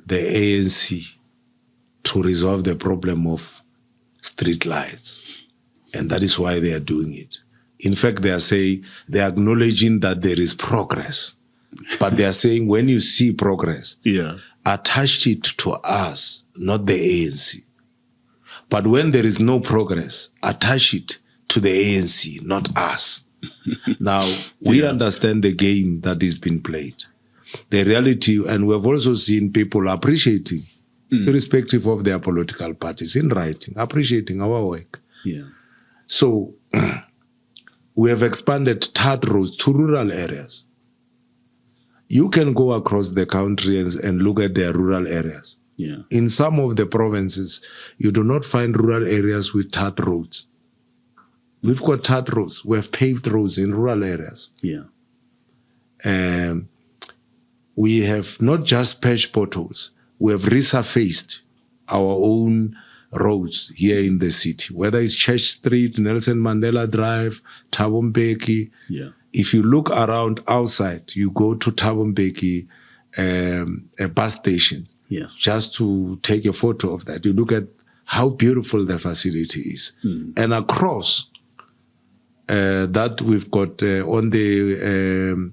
the ANC to resolve the problem of street lights, and that is why they are doing it. In fact, they are acknowledging that there is progress, but they are saying when you see progress, attach it to us, not the ANC. But when there is no progress, attach it to the ANC, not us. Now, we understand the game that is being played. The reality, and we have also seen people appreciating, irrespective of their political parties, in writing, appreciating our work. So, we have expanded tarred roads to rural areas. You can go across the country and look at their rural areas. In some of the provinces, you do not find rural areas with tarred roads. We've got tarred roads. We have paved roads in rural areas. We have not just patched potholes. We have resurfaced our own roads here in the city, whether it's Church Street, Nelson Mandela Drive, Thabo Mbeki. If you look around outside, you go to Thabo Mbeki bus stations, just to take a photo of that. You look at how beautiful the facility is. And across that, we've got on the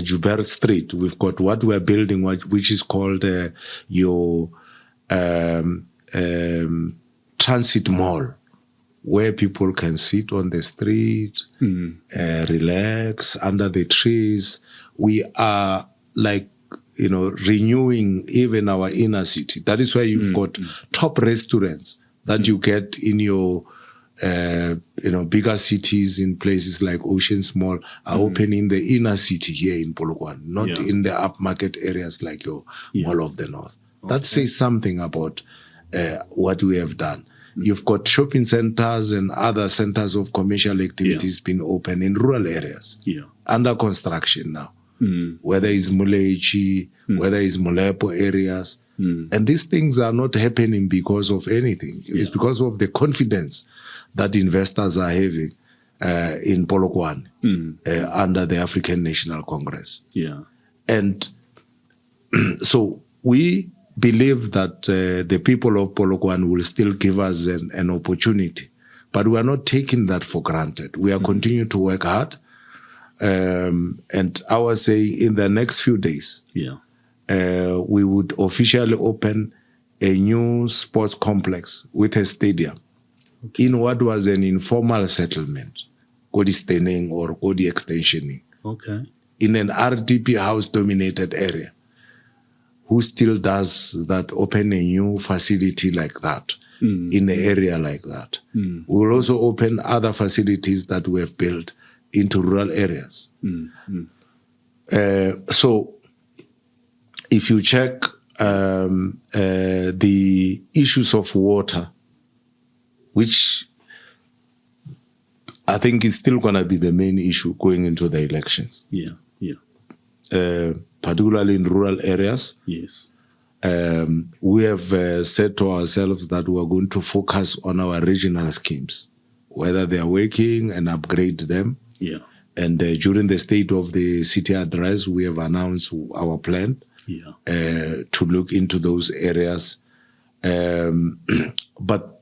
Joubert Street, we've got what we're building, which is called your transit mall, where people can sit on the street, relax under the trees. We are renewing even our inner city. That is why you've got top restaurants that you get in your bigger cities, in places like Oceans Mall, are opening in the inner city here in Polokwane, not in the upmarket areas like your Mall of the North. That says something about what we have done. You've got shopping centers and other centers of commercial activities being open in rural areas, under construction now, whether it's Mulechi, whether it's Molepo areas. And these things are not happening because of anything. It's because of the confidence that investors are having in Polokwane under the African National Congress. And so we believe that the people of Polokwane will still give us an opportunity, but we are not taking that for granted. We are continuing to work hard. And I was saying in the next few days, we would officially open a new sports complex with a stadium in what was an informal settlement, Kodi Steneng or Kodi Extensioning, in an RDP house-dominated area. Who still does that, open a new facility like that in an area like that? We will also open other facilities that we have built into rural areas. So if you check the issues of water, which I think is still going to be the main issue going into the elections. Particularly in rural areas. We have said to ourselves that we are going to focus on our regional schemes, whether they are working, and upgrade them. And during the State of the City address, we have announced our plan to look into those areas. But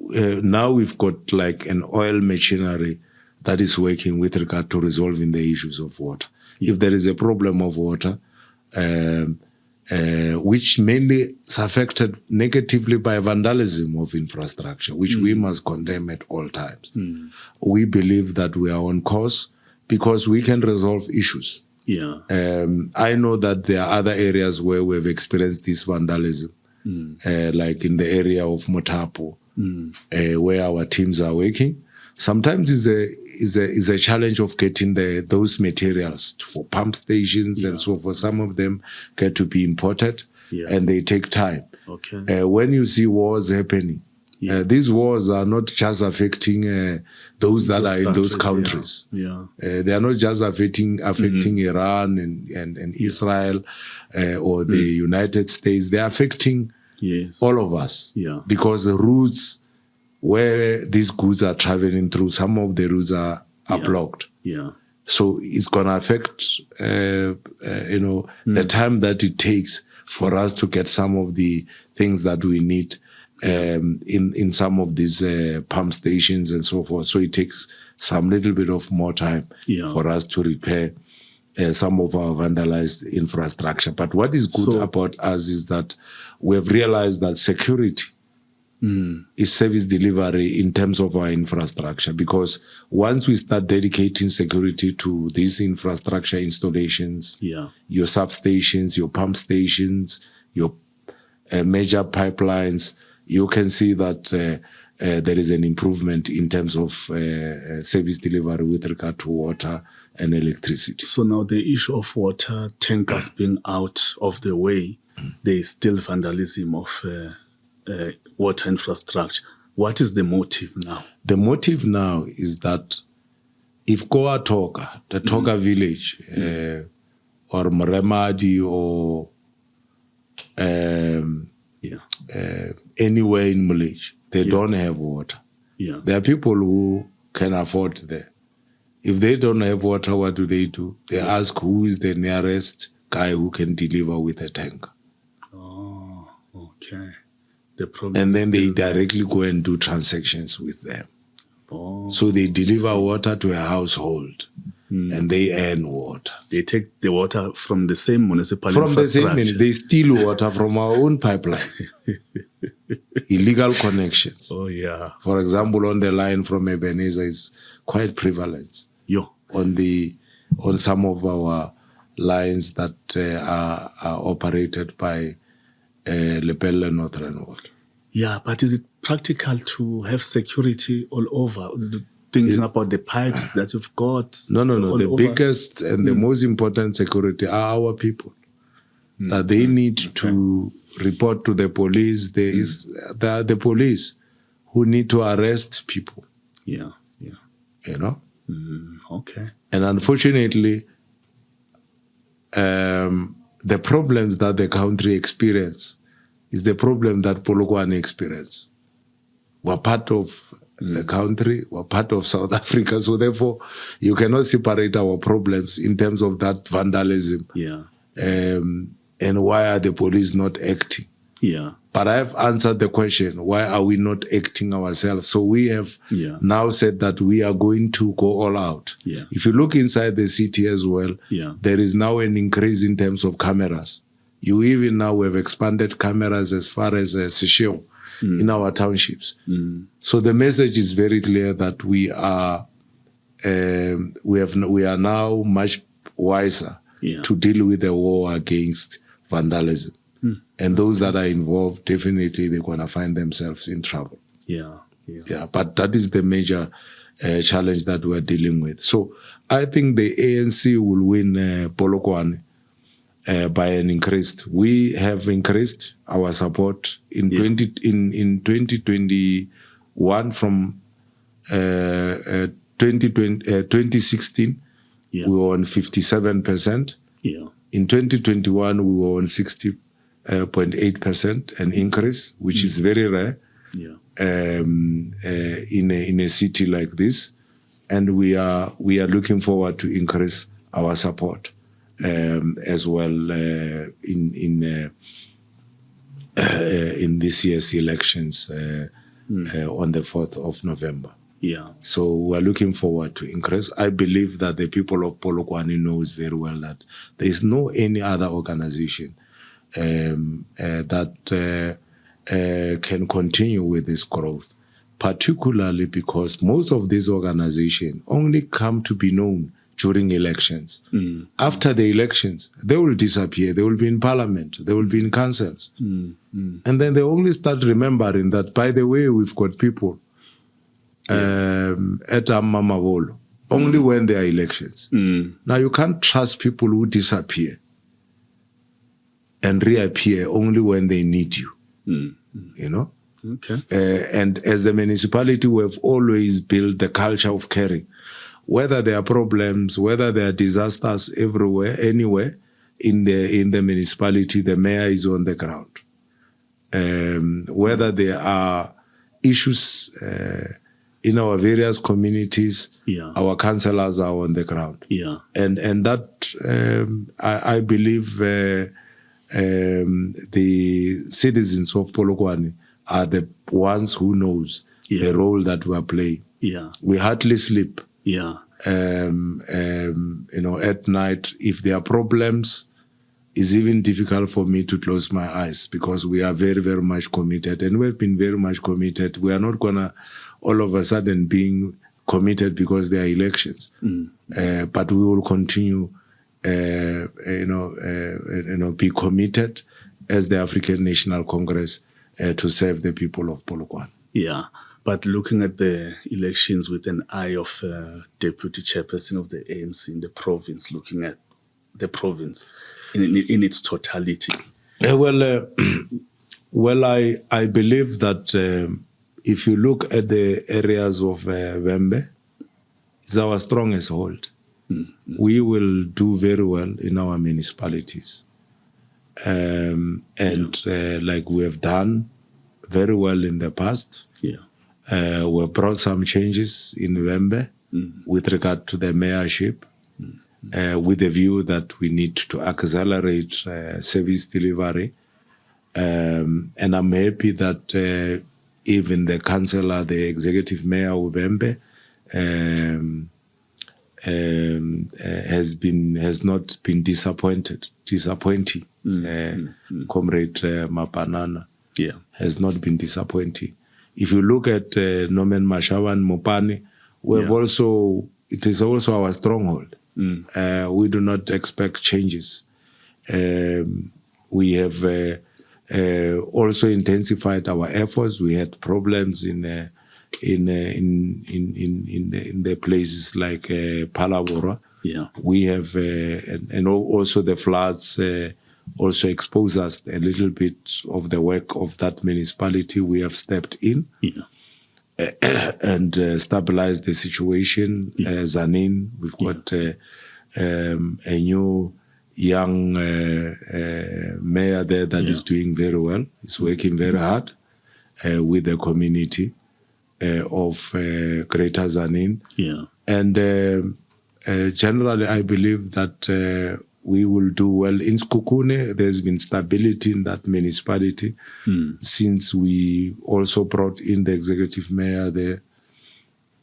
now we've got like an oil machinery that is working with regard to resolving the issues of water. If there is a problem of water, which mainly is affected negatively by vandalism of infrastructure, which we must condemn at all times. We believe that we are on course because we can resolve issues. I know that there are other areas where we've experienced this vandalism, like in the area of Motapo, where our teams are working. Sometimes is a challenge of getting those materials for pump stations and so forth. Some of them get to be imported and they take time. When you see wars happening, these wars are not just affecting those that are in those countries. They are not just affecting Iran and Israel or the United States. They are affecting all of us because the routes where these goods are traveling through, some of the routes are blocked. So it's going to affect, the time that it takes for us to get some of the things that we need in some of these pump stations and so forth. So it takes some little bit of more time for us to repair some of our vandalized infrastructure. But what is good about us is that we have realized that security is service delivery in terms of our infrastructure, because once we start dedicating security to these infrastructure installations, your substations, your pump stations, your major pipelines, you can see that there is an improvement in terms of service delivery with regard to water and electricity. So now the issue of water tankers being out of the way, there is still vandalism of water infrastructure. What is the motive now? The motive now is that if Koa Toka, the Toka village, or Mremadi, or anywhere in Malaysia, they don't have water. There are people who can afford that. If they don't have water, what do? They ask who is the nearest guy who can deliver with a tank. Oh, okay. And then they directly go and do transactions with them. So they deliver water to a household and they earn water. They take the water from the same municipal they steal water from our own pipeline. Illegal connections. For example, on the line from Ebenezer is quite prevalent. On some of our lines that are operated by Lepelle Northern World. But is it practical to have security all over? Thinking about the pipes that you've got? No. The biggest and the most important security are our people. That they need to report to the police. They are the police who need to arrest people. Yeah. You know? Okay. And unfortunately, the problems that the country experience is the problem that Polokwane experience. We're part of the country, we're part of South Africa, so therefore you cannot separate our problems in terms of that vandalism. Yeah. And why are the police not acting? Yeah. But I have answered the question, why are we not acting ourselves? So we have now said that we are going to go all out. Yeah. If you look inside the city as well, there is now an increase in terms of cameras. You even now have expanded cameras as far as Seshego in our townships. So the message is very clear that we are now much wiser to deal with the war against vandalism. And those that are involved, definitely they're going to find themselves in trouble. Yeah. But that is the major challenge that we're dealing with. So I think the ANC will win Polokwane by an increased. We have increased our support in 2021 from 2016. We were on 57%. In 2021, we were on 60.8%, an increase, which is very rare in a city like this. And we are looking forward to increase our support as well in this year's elections on the 4th of November. So we're looking forward to increase. I believe that the people of Polokwane knows very well that there is no any other organization that can continue with this growth, particularly because most of these organizations only come to be known during elections. After the elections, they will disappear. They will be in parliament. They will be in councils. And then they only start remembering that, by the way, we've got people at Amamabolo, only when there are elections. Now, you can't trust people who disappear and reappear only when they need you, you know? Okay. And as the municipality, we have always built the culture of caring. Whether there are problems, whether there are disasters everywhere, anywhere in the municipality, the mayor is on the ground. Whether there are issues in our various communities, our councillors are on the ground. And that, I believe, the citizens of Polokwane are the ones who knows the role that we are playing. We hardly sleep. You know, at night, if there are problems, it's even difficult for me to close my eyes because we are very, very much committed, and we've been very much committed. We are not gonna all of a sudden being committed because there are elections, but we will continue, be committed as the African National Congress to serve the people of Polokwane. But looking at the elections with an eye of deputy chairperson of the ANC in the province, looking at the province in its totality. I believe that if you look at the areas of Vembe, it's our strongest hold. We will do very well in our municipalities. Like we have done very well in the past. We've brought some changes in Vembe with regard to the mayorship, with the view that we need to accelerate service delivery. And I'm happy that even the councillor, the executive mayor of Vembe, has not been disappointing. Comrade Mapanana has not been disappointing. If you look at Nomen Mashawan Mopani, it is also our stronghold. We do not expect changes. We have also intensified our efforts. We had problems in the places like Palabora. We have, and also the floods also exposed us a little bit of the work of that municipality. We have stepped in. and stabilize the situation. Zanin, we've got a new young mayor there that is doing very well. He's working very hard with the community of Greater Zanin. And generally, I believe that we will do well. In Sekhukhune, there's been stability in that municipality since we also brought in the executive mayor there,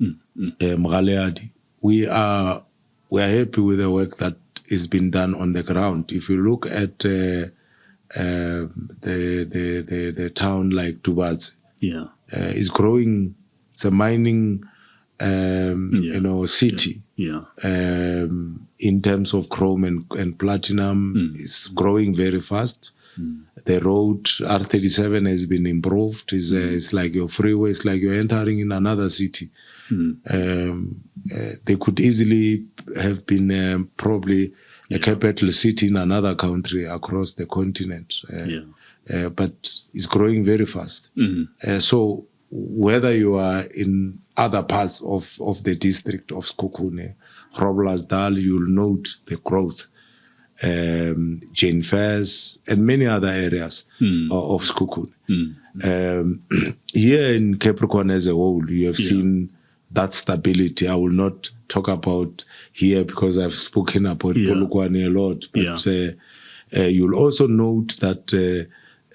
Mgaleadi. We are happy with the work that is being done on the ground. If you look at the town like Dubatse, it's growing. It's a mining, city. In terms of chrome and platinum, it's growing very fast. The road R37 has been improved. It's like your freeway. It's like you're entering in another city. They could easily have been probably a capital city in another country across the continent. But it's growing very fast. So whether you are in other parts of the district of Sekhukhune, Groblersdal, you'll note the growth. Jane Fairs and many other areas of Sekhukhune. Here in Capricorn as a whole, you have seen that stability. I will not talk about here because I've spoken about Polokwane a lot, but you'll also note that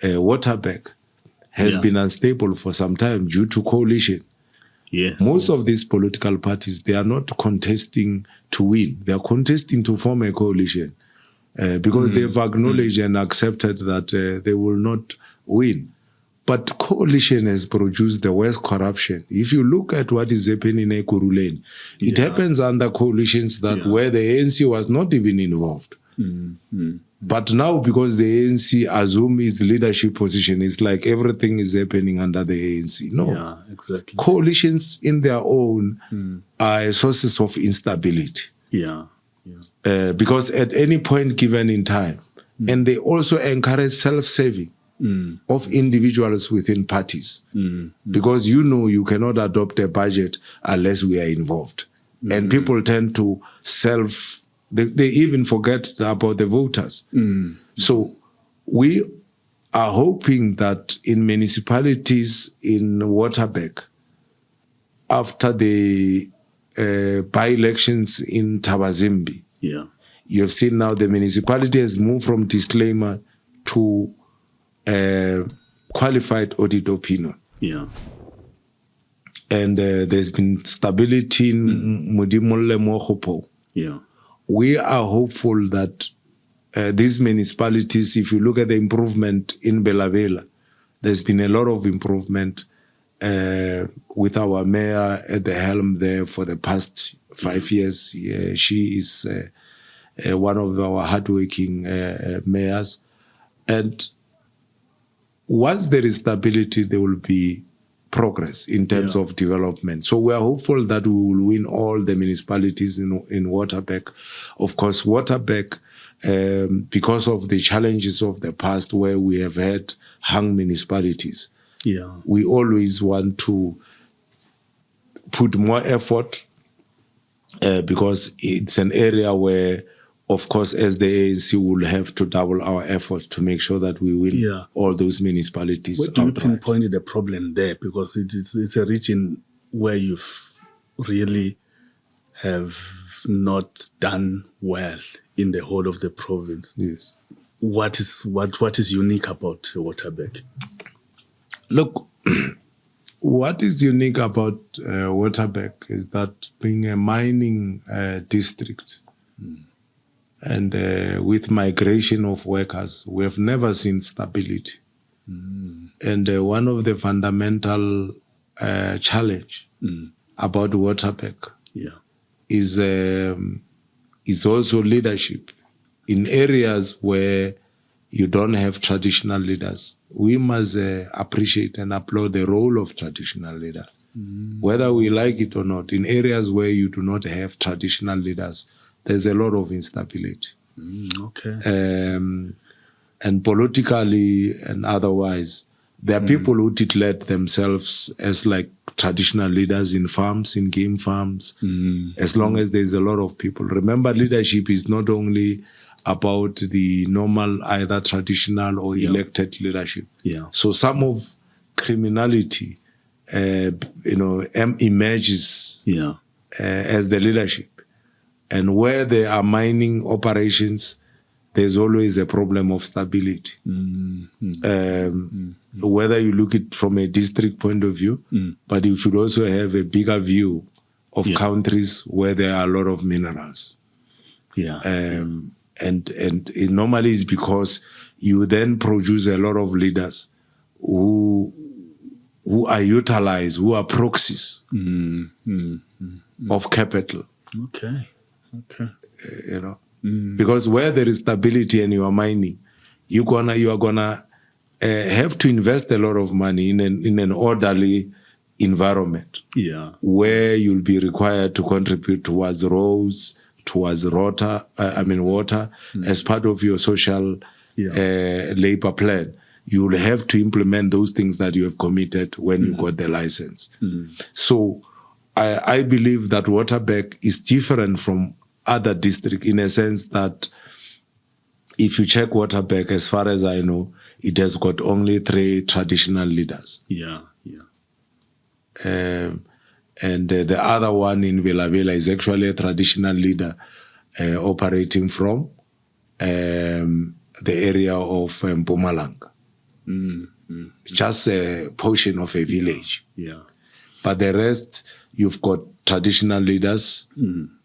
Waterberg has been unstable for some time due to coalition. Most of these political parties, they are not contesting to win. They are contesting to form a coalition because they've acknowledged and accepted that they will not win. But coalition has produced the worst corruption. If you look at what is happening in Ekurhuleni, it happens under coalitions that where the ANC was not even involved. But now, because the ANC assume its leadership position, it's like everything is happening under the ANC. No. Exactly. Coalitions in their own are sources of instability. Because at any point given in time, and they also encourage self-serving of individuals within parties. Because you cannot adopt a budget unless we are involved. And people tend to they even forget about the voters. So we are hoping that in municipalities in Waterberg, after the by-elections in Tabazimbi, you have seen now the municipality has moved from disclaimer to qualified audit opinion. And there's been stability in Municipal-owned. We are hopeful that these municipalities, if you look at the improvement in Bela, there's been a lot of improvement with our mayor at the helm there for the past 5 years. She is one of our hardworking mayors. And once there is stability, there will be progress in terms of development. So we are hopeful that we will win all the municipalities in Waterberg. Of course, Waterberg, because of the challenges of the past where we have had hung municipalities, we always want to put more effort because it's an area where, of course, as the ANC, will have to double our efforts to make sure that we win all those municipalities. What do you pinpoint the problem there? Because it's a region where you've really have not done well in the whole of the province. Yes. What is unique about Waterberg? Look, what is unique about Waterberg is that being a mining district, and with migration of workers, we have never seen stability. And one of the fundamental challenge about Waterberg is also leadership. In areas where you don't have traditional leaders, we must appreciate and applaud the role of traditional leaders. Whether we like it or not, in areas where you do not have traditional leaders, there's a lot of instability. And politically and otherwise, there are people who declared themselves as like traditional leaders in farms, in game farms, as long as there's a lot of people. Remember, leadership is not only about the normal, either traditional or elected leadership. Yeah. So some of criminality, emerges as the leadership. And where there are mining operations, there's always a problem of stability. Whether you look at it from a district point of view, but you should also have a bigger view of countries where there are a lot of minerals. And it normally is because you then produce a lot of leaders who are utilized, who are proxies of capital. Okay. Because where there is stability and you are mining, you are gonna have to invest a lot of money in an orderly environment. Where you'll be required to contribute towards roads, towards water, as part of your social labor plan. You will have to implement those things that you have committed when you got the license. So I believe that Waterberg is different from other districts in a sense that if you check Waterberg, as far as I know, it has got only 3 traditional leaders. And the other one in Vela Vela is actually a traditional leader operating from the area of Mpumalanga. Just a portion of a village. But the rest, you've got traditional leaders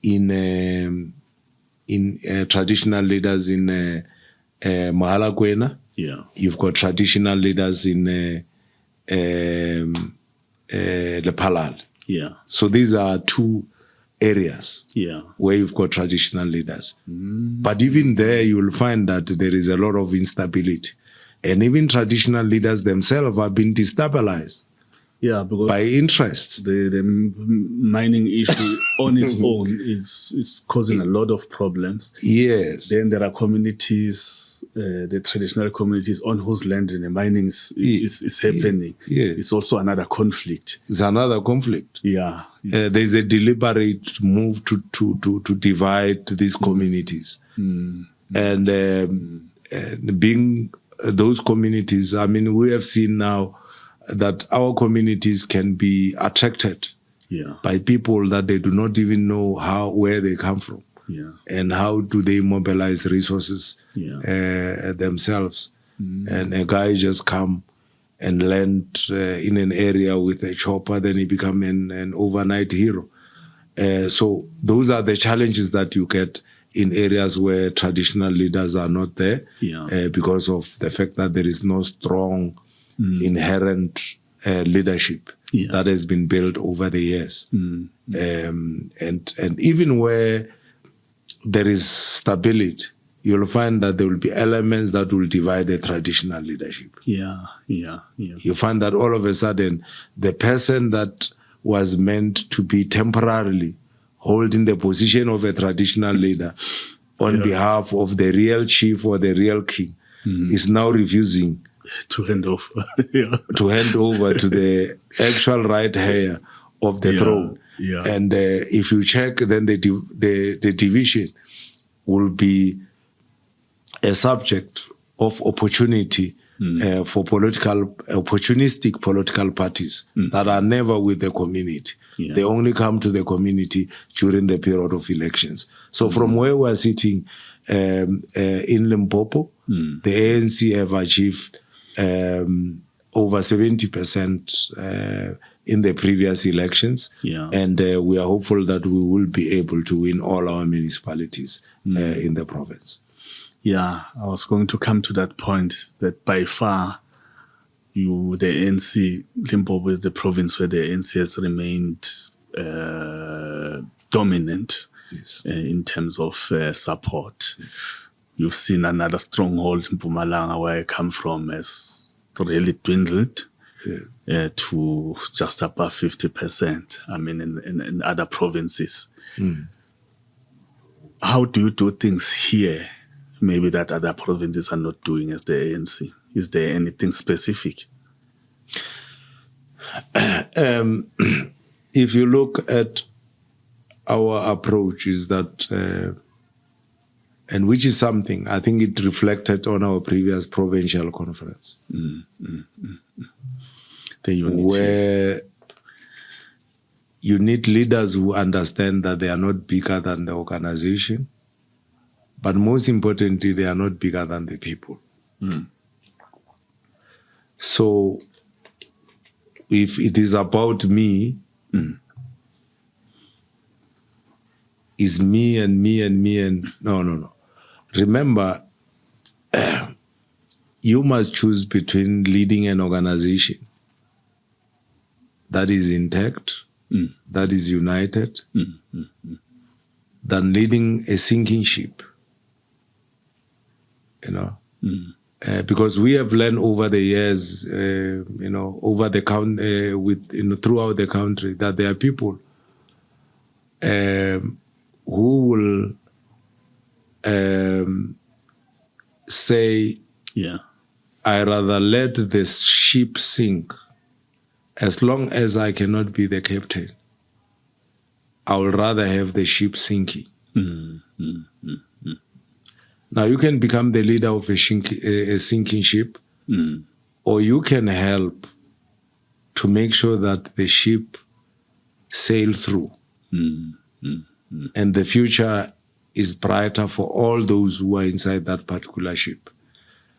in traditional leaders in Polokwane. You've got traditional leaders in Lephalale. So these are 2 areas where you've got traditional leaders. But even there, you'll find that there is a lot of instability. And even traditional leaders themselves have been destabilized because by interests. The mining issue on its own is causing a lot of problems. Yes. Then there are communities, the traditional communities on whose land the mining is happening. It's also another conflict. It's another conflict. There's a deliberate move to divide these communities. And being those communities, we have seen now that our communities can be attracted by people that they do not even know where they come from, and how do they mobilize resources themselves. And a guy just come and land in an area with a chopper, then he become an overnight hero. So those are the challenges that you get in areas where traditional leaders are not there, because of the fact that there is no strong inherent leadership that has been built over the years. And even where there is stability, you'll find that there will be elements that will divide the traditional leadership. You find that all of a sudden, the person that was meant to be temporarily holding the position of a traditional leader on behalf of the real chief or the real king is now refusing to hand over to the actual right heir of the throne. And if you check, then the division will be a subject of opportunity for opportunistic political parties that are never with the community. They only come to the community during the period of elections. So from where we're sitting in Limpopo, the ANC have achieved over 70% in the previous elections. And we are hopeful that we will be able to win all our municipalities in the province. I was going to come to that point, that by far, the ANC, Limpopo is the province where the ANC has remained dominant in terms of support. You've seen another stronghold in Mpumalanga, where I come from, has really dwindled to just above 50%. In other provinces. How do you do things here, maybe that other provinces are not doing as the ANC? Is there anything specific? if you look at our approach, is that, and which is something, I think it reflected on our previous provincial conference, the unity, where you need leaders who understand that they are not bigger than the organization, but most importantly, they are not bigger than the people. So if it is about me, is me and me and me and no. Remember, you must choose between leading an organization that is intact, that is united, than leading a sinking ship. You know, because we have learned over the years, over the throughout the country, that there are people who will say, I rather let the ship sink as long as I cannot be the captain. I would rather have the ship sinking. Now, you can become the leader of a sinking ship, or you can help to make sure that the ship sails through. And the future is brighter for all those who are inside that particular ship.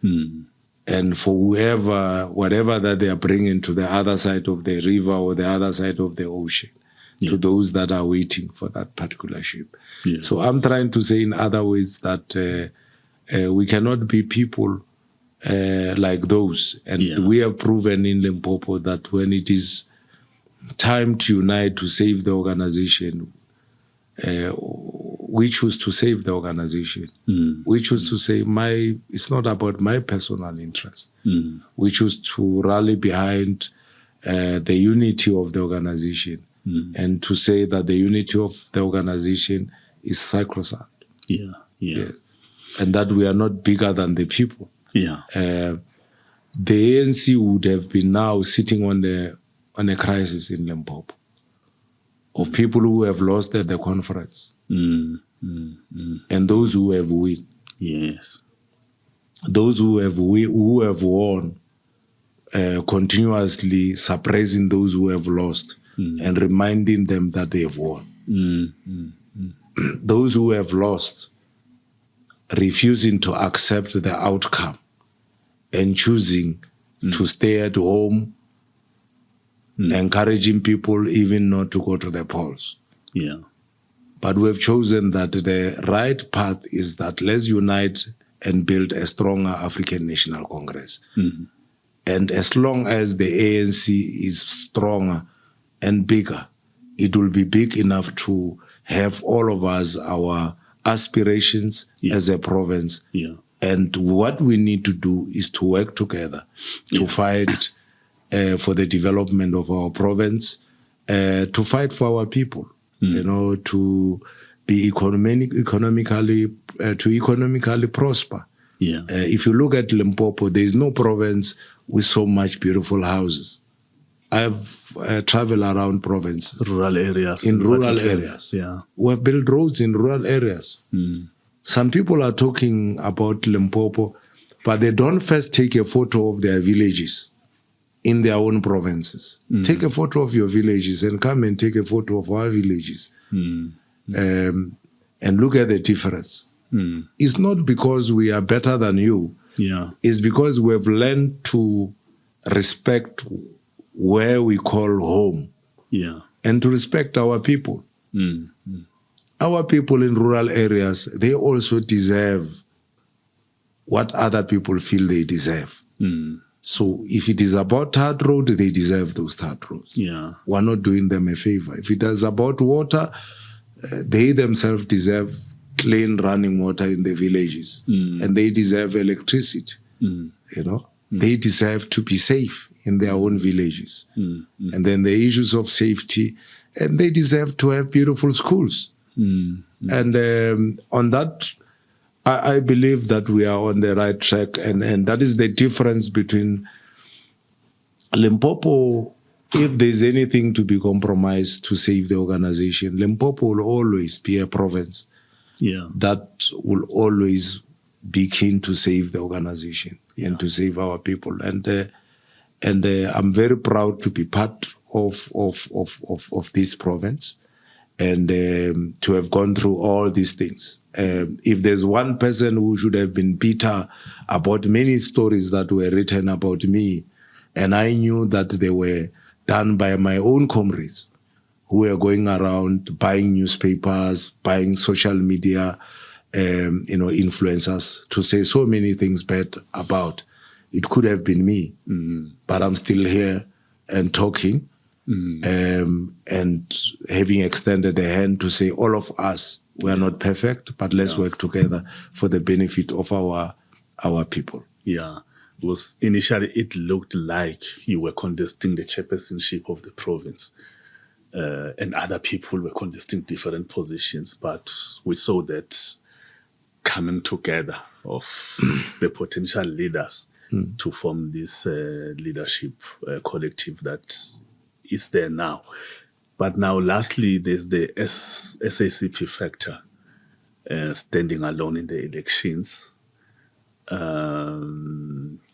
And for whatever that they are bringing to the other side of the river or the other side of the ocean, to those that are waiting for that particular ship. So I'm trying to say in other words that we cannot be people like those. And we have proven in Limpopo that when it is time to unite to save the organization, we choose to save the organization. We choose to say, it's not about my personal interest. We choose to rally behind the unity of the organization and to say that the unity of the organization is sacrosanct. Yes. And that we are not bigger than the people. The ANC would have been now sitting on a crisis in Limpopo of people who have lost at the conference and those who have won. Yes. Those who have won continuously suppressing those who have lost and reminding them that they have won. Those who have lost refusing to accept the outcome and choosing to stay at home, encouraging people even not to go to the polls. But we have chosen that the right path is that let's unite and build a stronger African National Congress. And as long as the ANC is stronger and bigger, it will be big enough to have all of us, our aspirations as a province. And what we need to do is to work together to fight for the development of our province, to fight for our people, to be economically prosper. If you look at Limpopo, there is no province with so much beautiful houses. I've traveled around provinces. Rural areas. In rural areas. We have built roads in rural areas. Some people are talking about Limpopo, but they don't first take a photo of their villages in their own provinces. Take a photo of your villages and come and take a photo of our villages. And look at the difference. It's not because we are better than you. It's because we have learned to respect where we call home, and to respect our people. Our people in rural areas, they also deserve what other people feel they deserve. So if it is about third road, they deserve those third roads. We're not doing them a favor. If it is about water, they themselves deserve clean running water in the villages, and they deserve electricity. They deserve to be safe in their own villages. And then the issues of safety, and they deserve to have beautiful schools. And on that, I believe that we are on the right track, and that is the difference between Limpopo if there's anything to be compromised to save the organization, Limpopo will always be a province that will always be keen to save the organization and to save our people. And I'm very proud to be part of this province and to have gone through all these things. If there's one person who should have been bitter about many stories that were written about me, and I knew that they were done by my own comrades who were going around buying newspapers, buying social media, influencers to say so many things bad about. It could have been me, but I'm still here and talking and having extended a hand to say all of us, we are not perfect, but let's work together for the benefit of our people. Yeah. Was initially it looked like you were contesting the chairpersonship of the province, and other people were contesting different positions, but we saw that coming together of the potential leaders to form this leadership collective that is there now. But now, lastly, there's the SACP factor, standing alone in the elections.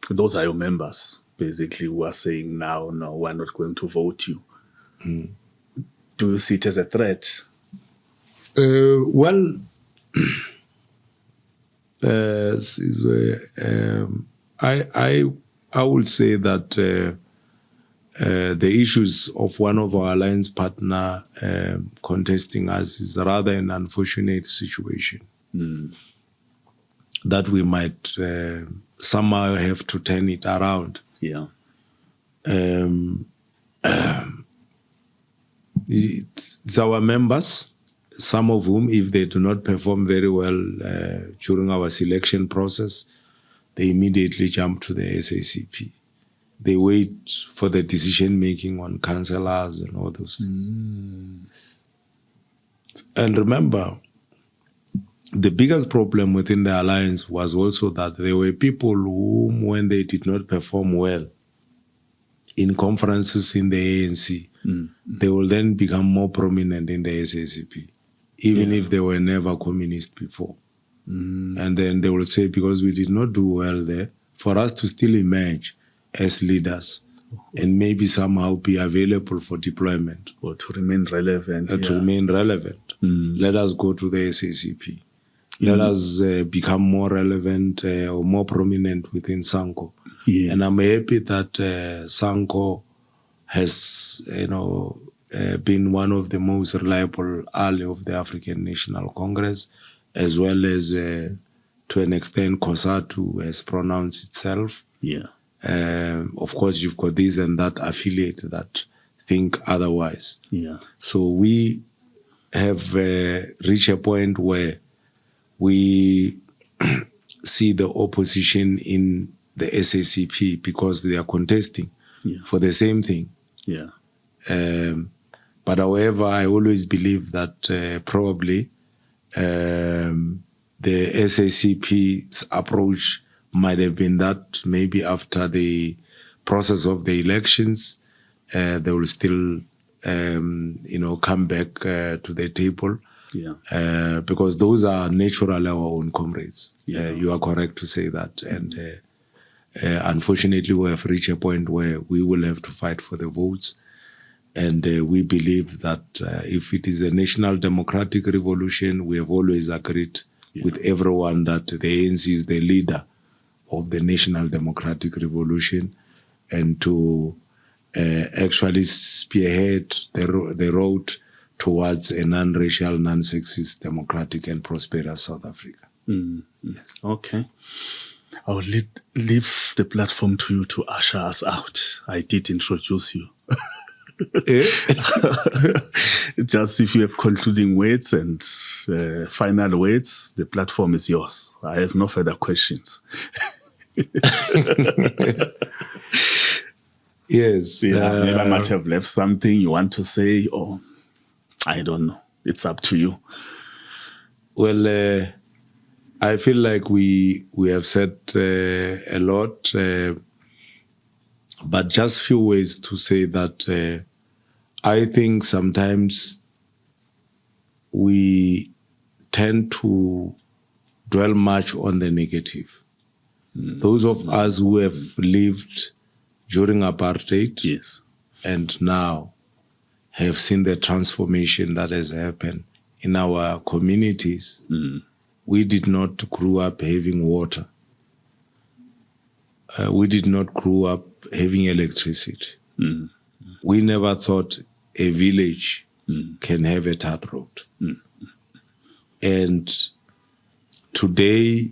Those are your members, basically, who are saying now, no, we're not going to vote you. Do you see it as a threat? Well, I would say that the issues of one of our alliance partner contesting us is rather an unfortunate situation that we might somehow have to turn it around. Yeah. It's our members, some of whom, if they do not perform very well during our selection process, they immediately jump to the SACP. They wait for the decision-making on councillors and all those things. And remember, the biggest problem within the alliance was also that there were people whom, when they did not perform well in conferences in the ANC, they will then become more prominent in the SACP, even if they were never communist before. And then they will say, because we did not do well there, for us to still emerge as leaders and maybe somehow be available for deployment. Or to remain relevant. To remain relevant. Let us go to the SACP. Let us become more relevant or more prominent within SANCO. Yes. And I'm happy that SANCO has, been one of the most reliable ally of the African National Congress, as well as, to an extent, COSATU has pronounced itself. Yeah. Of course, you've got this and that affiliate that think otherwise. Yeah. So we have reached a point where we see the opposition in the SACP because they are contesting for the same thing. Yeah. But however, I always believe that probably the SACP's approach might have been that maybe after the process of the elections, they will still, come back to the table. Yeah. Because those are naturally our own comrades. You are correct to say that. And unfortunately, we have reached a point where we will have to fight for the votes. And we believe that if it is a national democratic revolution, we have always agreed with everyone that the ANC is the leader of the national democratic revolution and to actually spearhead the road towards a non-racial, non-sexist, democratic and prosperous South Africa. Yes. Okay. I'll leave the platform to you to usher us out. I did introduce you. Just if you have concluding words and final words, the platform is yours. I have no further questions. Yes. Maybe I might have left something you want to say, or I don't know. It's up to you. Well, I feel like we have said a lot. But just few ways to say that I think sometimes we tend to dwell much on the negative. Those of us who have lived during apartheid Yes. and now have seen the transformation that has happened in our communities. We did not grow up having water. We did not grow up having electricity. We never thought a village can have a tarred road. And today,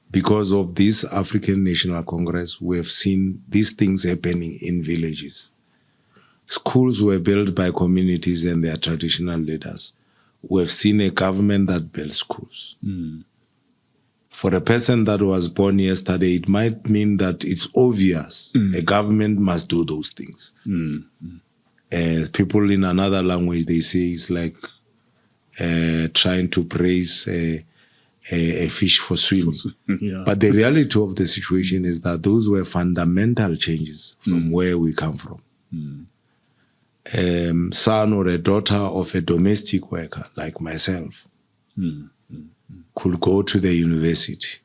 because of this African National Congress, we have seen these things happening in villages. Schools were built by communities and their traditional leaders. We have seen a government that builds schools. For a person that was born yesterday, it might mean that it's obvious a government must do those things. People in another language, they say it's like trying to praise a fish for swimming. But the reality of the situation is that those were fundamental changes from where we come from. Son or a daughter of a domestic worker like myself could go to the university.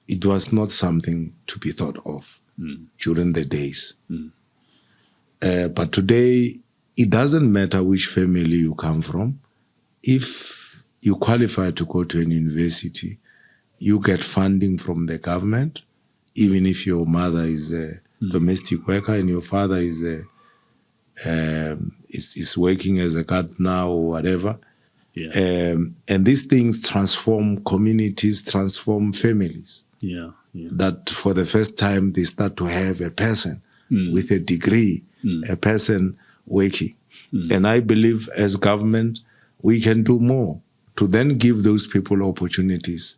It was not something to be thought of during the days. But today, it doesn't matter which family you come from. If you qualify to go to an university, you get funding from the government, even if your mother is a domestic worker and your father is working as a gardener or whatever. And these things transform communities, transform families. That for the first time, they start to have a person with a degree, a person working. And I believe as government, we can do more to then give those people opportunities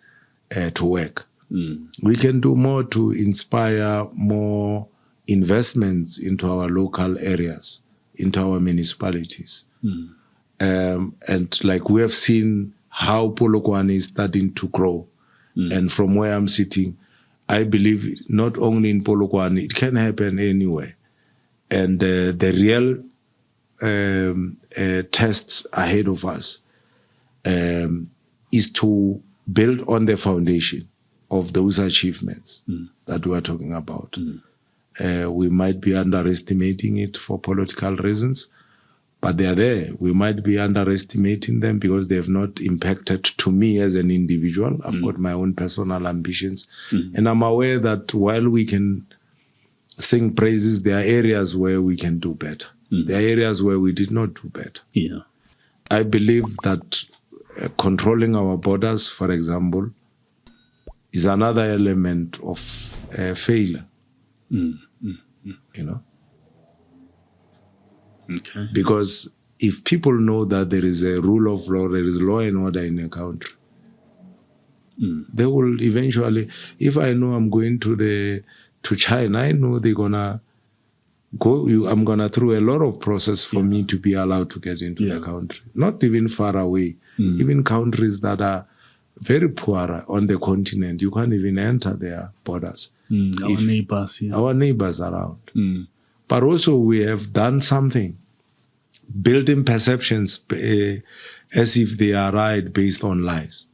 to work. We can do more to inspire more investments into our local areas, into our municipalities. And like we have seen how Polokwane is starting to grow. And from where I'm sitting, I believe not only in Polokwane, it can happen anywhere. And the real test ahead of us is to build on the foundation of those achievements that we are talking about. We might be underestimating it for political reasons, but they are there. We might be underestimating them because they have not impacted to me as an individual. I've got my own personal ambitions. And I'm aware that while we can sing praises, there are areas where we can do better. There are areas where we did not do better. I believe that controlling our borders, for example, is another element of failure. You know? Okay. Because if people know that there is a rule of law, there is law and order in a country, they will eventually, if I know I'm going to China, I know they're gonna go, I'm gonna through a lot of process for me to be allowed to get into the country. Not even far away, even countries that are very poor on the continent, you can't even enter their borders. Our neighbors, Our neighbors around. But also we have done something, building perceptions as if they are right based on lies.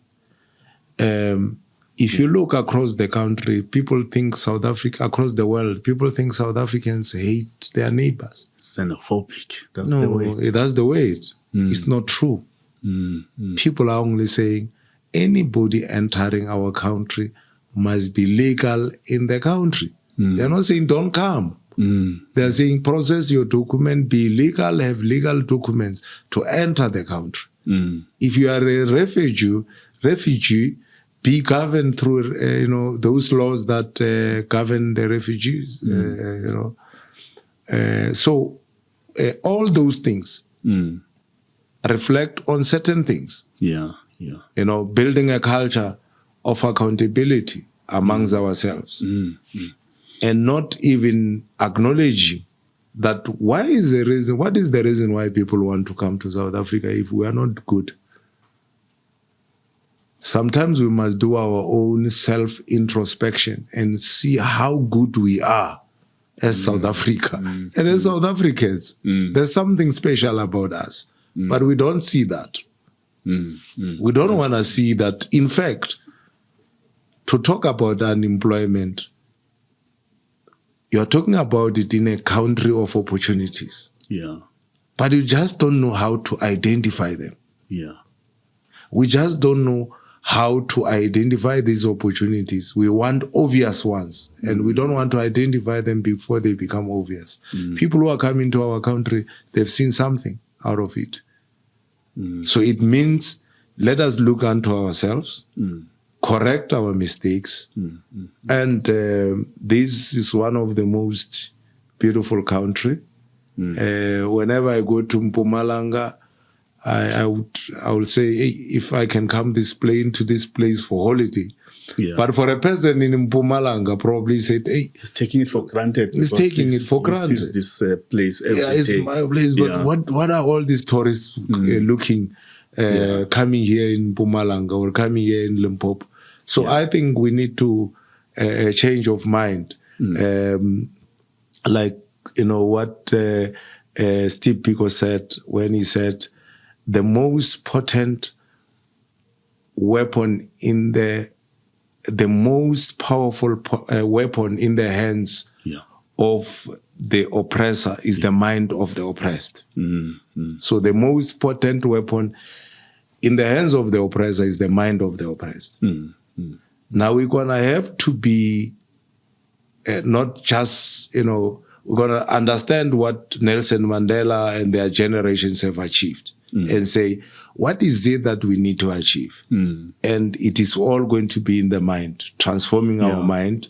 If you look across the country, people think South Africa, across the world, people think South Africans hate their neighbors. Xenophobic. That's no, the way. That's the way it's not true. People are only saying anybody entering our country must be legal in the country. They're not saying don't come. They're saying process your document, be legal, have legal documents to enter the country. If you are a refugee, be governed through those laws that govern the refugees. So all those things reflect on certain things. Building a culture of accountability amongst ourselves. And not even acknowledging that what is the reason why people want to come to South Africa if we are not good? Sometimes we must do our own self-introspection and see how good we are as South Africa and as South Africans. There's something special about us, but we don't see that. We don't want to see that. In fact, to talk about unemployment, you're talking about it in a country of opportunities. Yeah. But you just don't know how to identify them. Yeah. We just don't know how to identify these opportunities. We want obvious ones, and we don't want to identify them before they become obvious. People who are coming to our country, they've seen something out of it. So it means let us look unto ourselves, correct our mistakes, and this is one of the most beautiful country. Whenever I go to Mpumalanga, I would say, hey, if I can come to this place for holiday. Yeah. But for a person in Mpumalanga, probably said, hey, he's taking it for granted. He's taking it for granted. He sees this place every day. It's my place. But what are all these tourists looking, coming here in Mpumalanga or coming here in Limpopo? So I think we need to a change of mind. Like, what Steve Biko said when he said, the most potent weapon the most powerful weapon in the hands of the oppressor is the mind of the oppressed. So the most potent weapon in the hands of the oppressor is the mind of the oppressed. Now we're going to have to be not just, we're going to understand what Nelson Mandela and their generations have achieved and say, what is it that we need to achieve? And it is all going to be in the mind, transforming our mind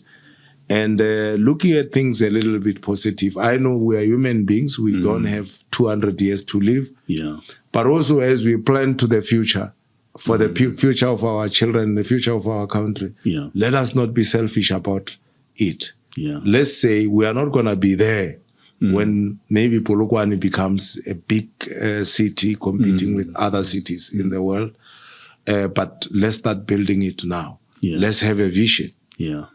and looking at things a little bit positive. I know we are human beings. We don't have 200 years to live. But also as we plan to the future, for the future of our children, the future of our country, let us not be selfish about it. Let's say we are not going to be there when maybe Polokwane becomes a big city competing with other cities in the world. But let's start building it now. Let's have a vision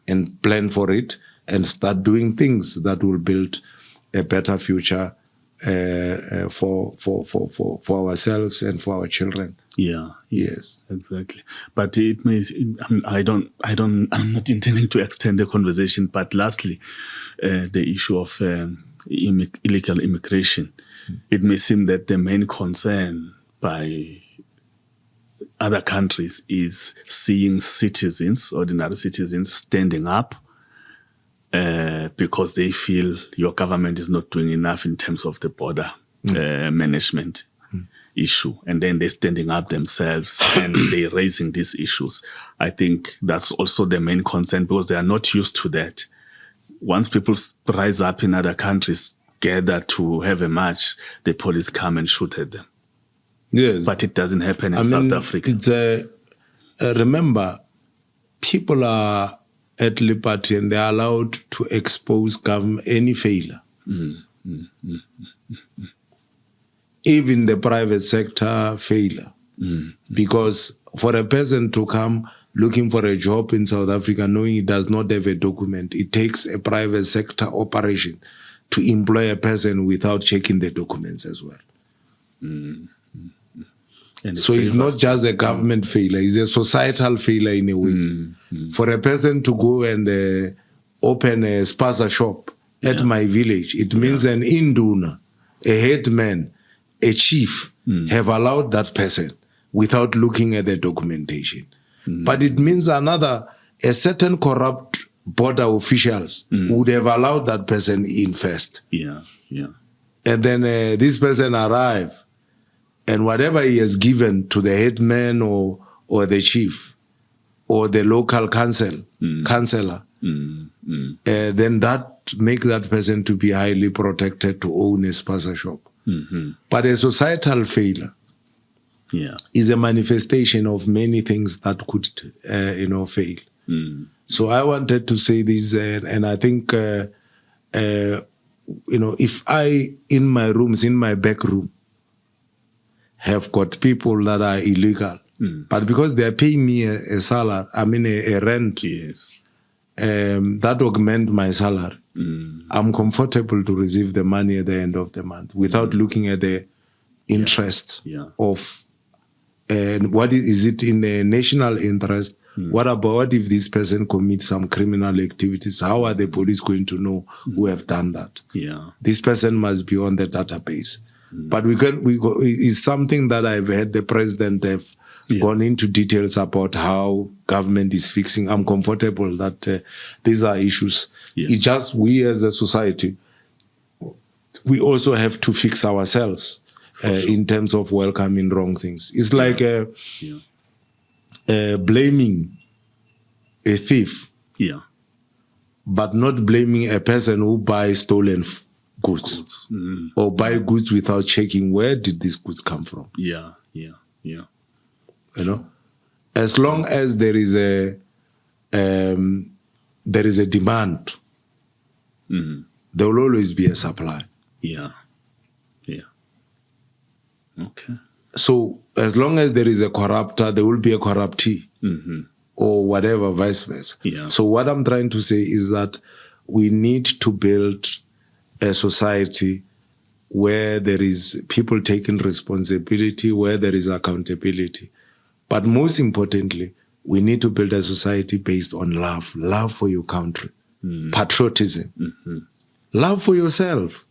and plan for it and start doing things that will build a better future for ourselves and for our children. Yes, exactly. But it may. I'm not intending to extend the conversation. But lastly, the issue of illegal immigration. It may seem that the main concern by other countries is seeing citizens, ordinary citizens, standing up because they feel your government is not doing enough in terms of the border management issue. And then they're standing up themselves and they're raising these issues. I think that's also the main concern because they are not used to that. Once people rise up in other countries, gather to have a march, the police come and shoot at them. Yes. But it doesn't happen in South Africa. It's remember, people are at liberty and they're allowed to expose any failure. Even the private sector failure. Because for a person to come looking for a job in South Africa, knowing he does not have a document, it takes a private sector operation to employ a person without checking the documents as well. So it's not just a government failure, it's a societal failure in a way. For a person to go and open a spaza shop at my village, it means an induna, a headman, a chief have allowed that person without looking at the documentation. But it means a certain corrupt border officials would have allowed that person in first. And then this person arrive, and whatever he has given to the headman or the chief or the local councillor, then that make that person to be highly protected to own a spaza shop. But a societal failure is a manifestation of many things that could, fail. So I wanted to say this, and I think, if I, in my rooms, in my back room, have got people that are illegal, but because they are paying me a salary, a rent, that augment my salary. I'm comfortable to receive the money at the end of the month without looking at the interest of and what is it in the national interest? What if this person commits some criminal activities? How are the police going to know who have done that? This person must be on the database. But it's something that I've heard the president have gone into details about how government is fixing. I'm comfortable that these are issues. It's just we as a society, we also have to fix ourselves in terms of welcoming wrong things. It's like blaming a thief, but not blaming a person who buys stolen goods or buy goods without checking where did these goods come from. You know, as long as there is a demand, there will always be a supply. Okay. So as long as there is a corrupter, there will be a corruptee, or whatever, vice versa. So what I'm trying to say is that we need to build a society where there is people taking responsibility, where there is accountability. But most importantly, we need to build a society based on love for your country, patriotism, love for yourself.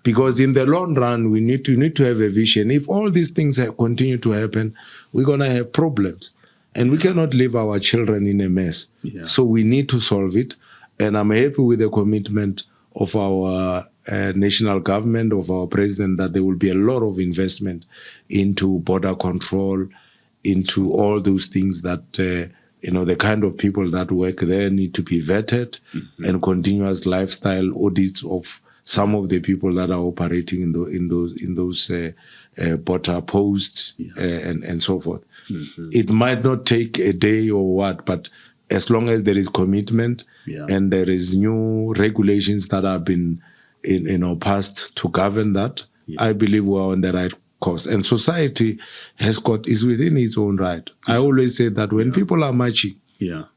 Because in the long run, we need to have a vision. If all these things continue to happen, we're going to have problems. And we cannot leave our children in a mess. So we need to solve it. And I'm happy with the commitment of our national government, of our president, that there will be a lot of investment into border control, into all those things that, the kind of people that work there need to be vetted, and continuous lifestyle audits of some of the people that are operating in those border posts and so forth. It might not take a day or what, but as long as there is commitment and there is new regulations that have been passed to govern that, I believe we're on the right course. And society is within its own right. I always say that when people are marching to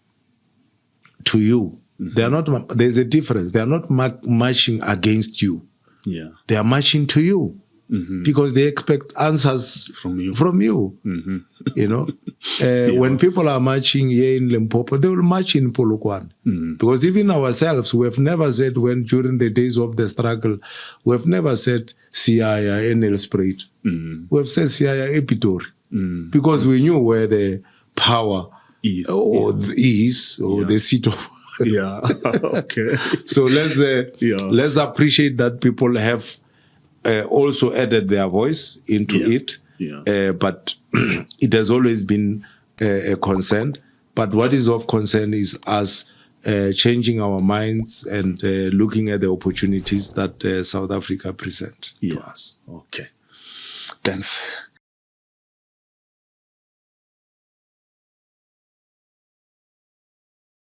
you, they are not. There's a difference. They are not marching against you. They are marching to you because they expect answers from you. When people are marching here in Limpopo, they will march in Polokwane. Because even ourselves, we have never said during the days of the struggle, we have never said Siaya and Nelspruit. We have said Siaya Epitori because we knew where the power is or the seat of. Okay. So let's appreciate that people have also added their voice into it. But it has always been a concern. But what is of concern is us changing our minds and looking at the opportunities that South Africa present to us. Okay. Thanks.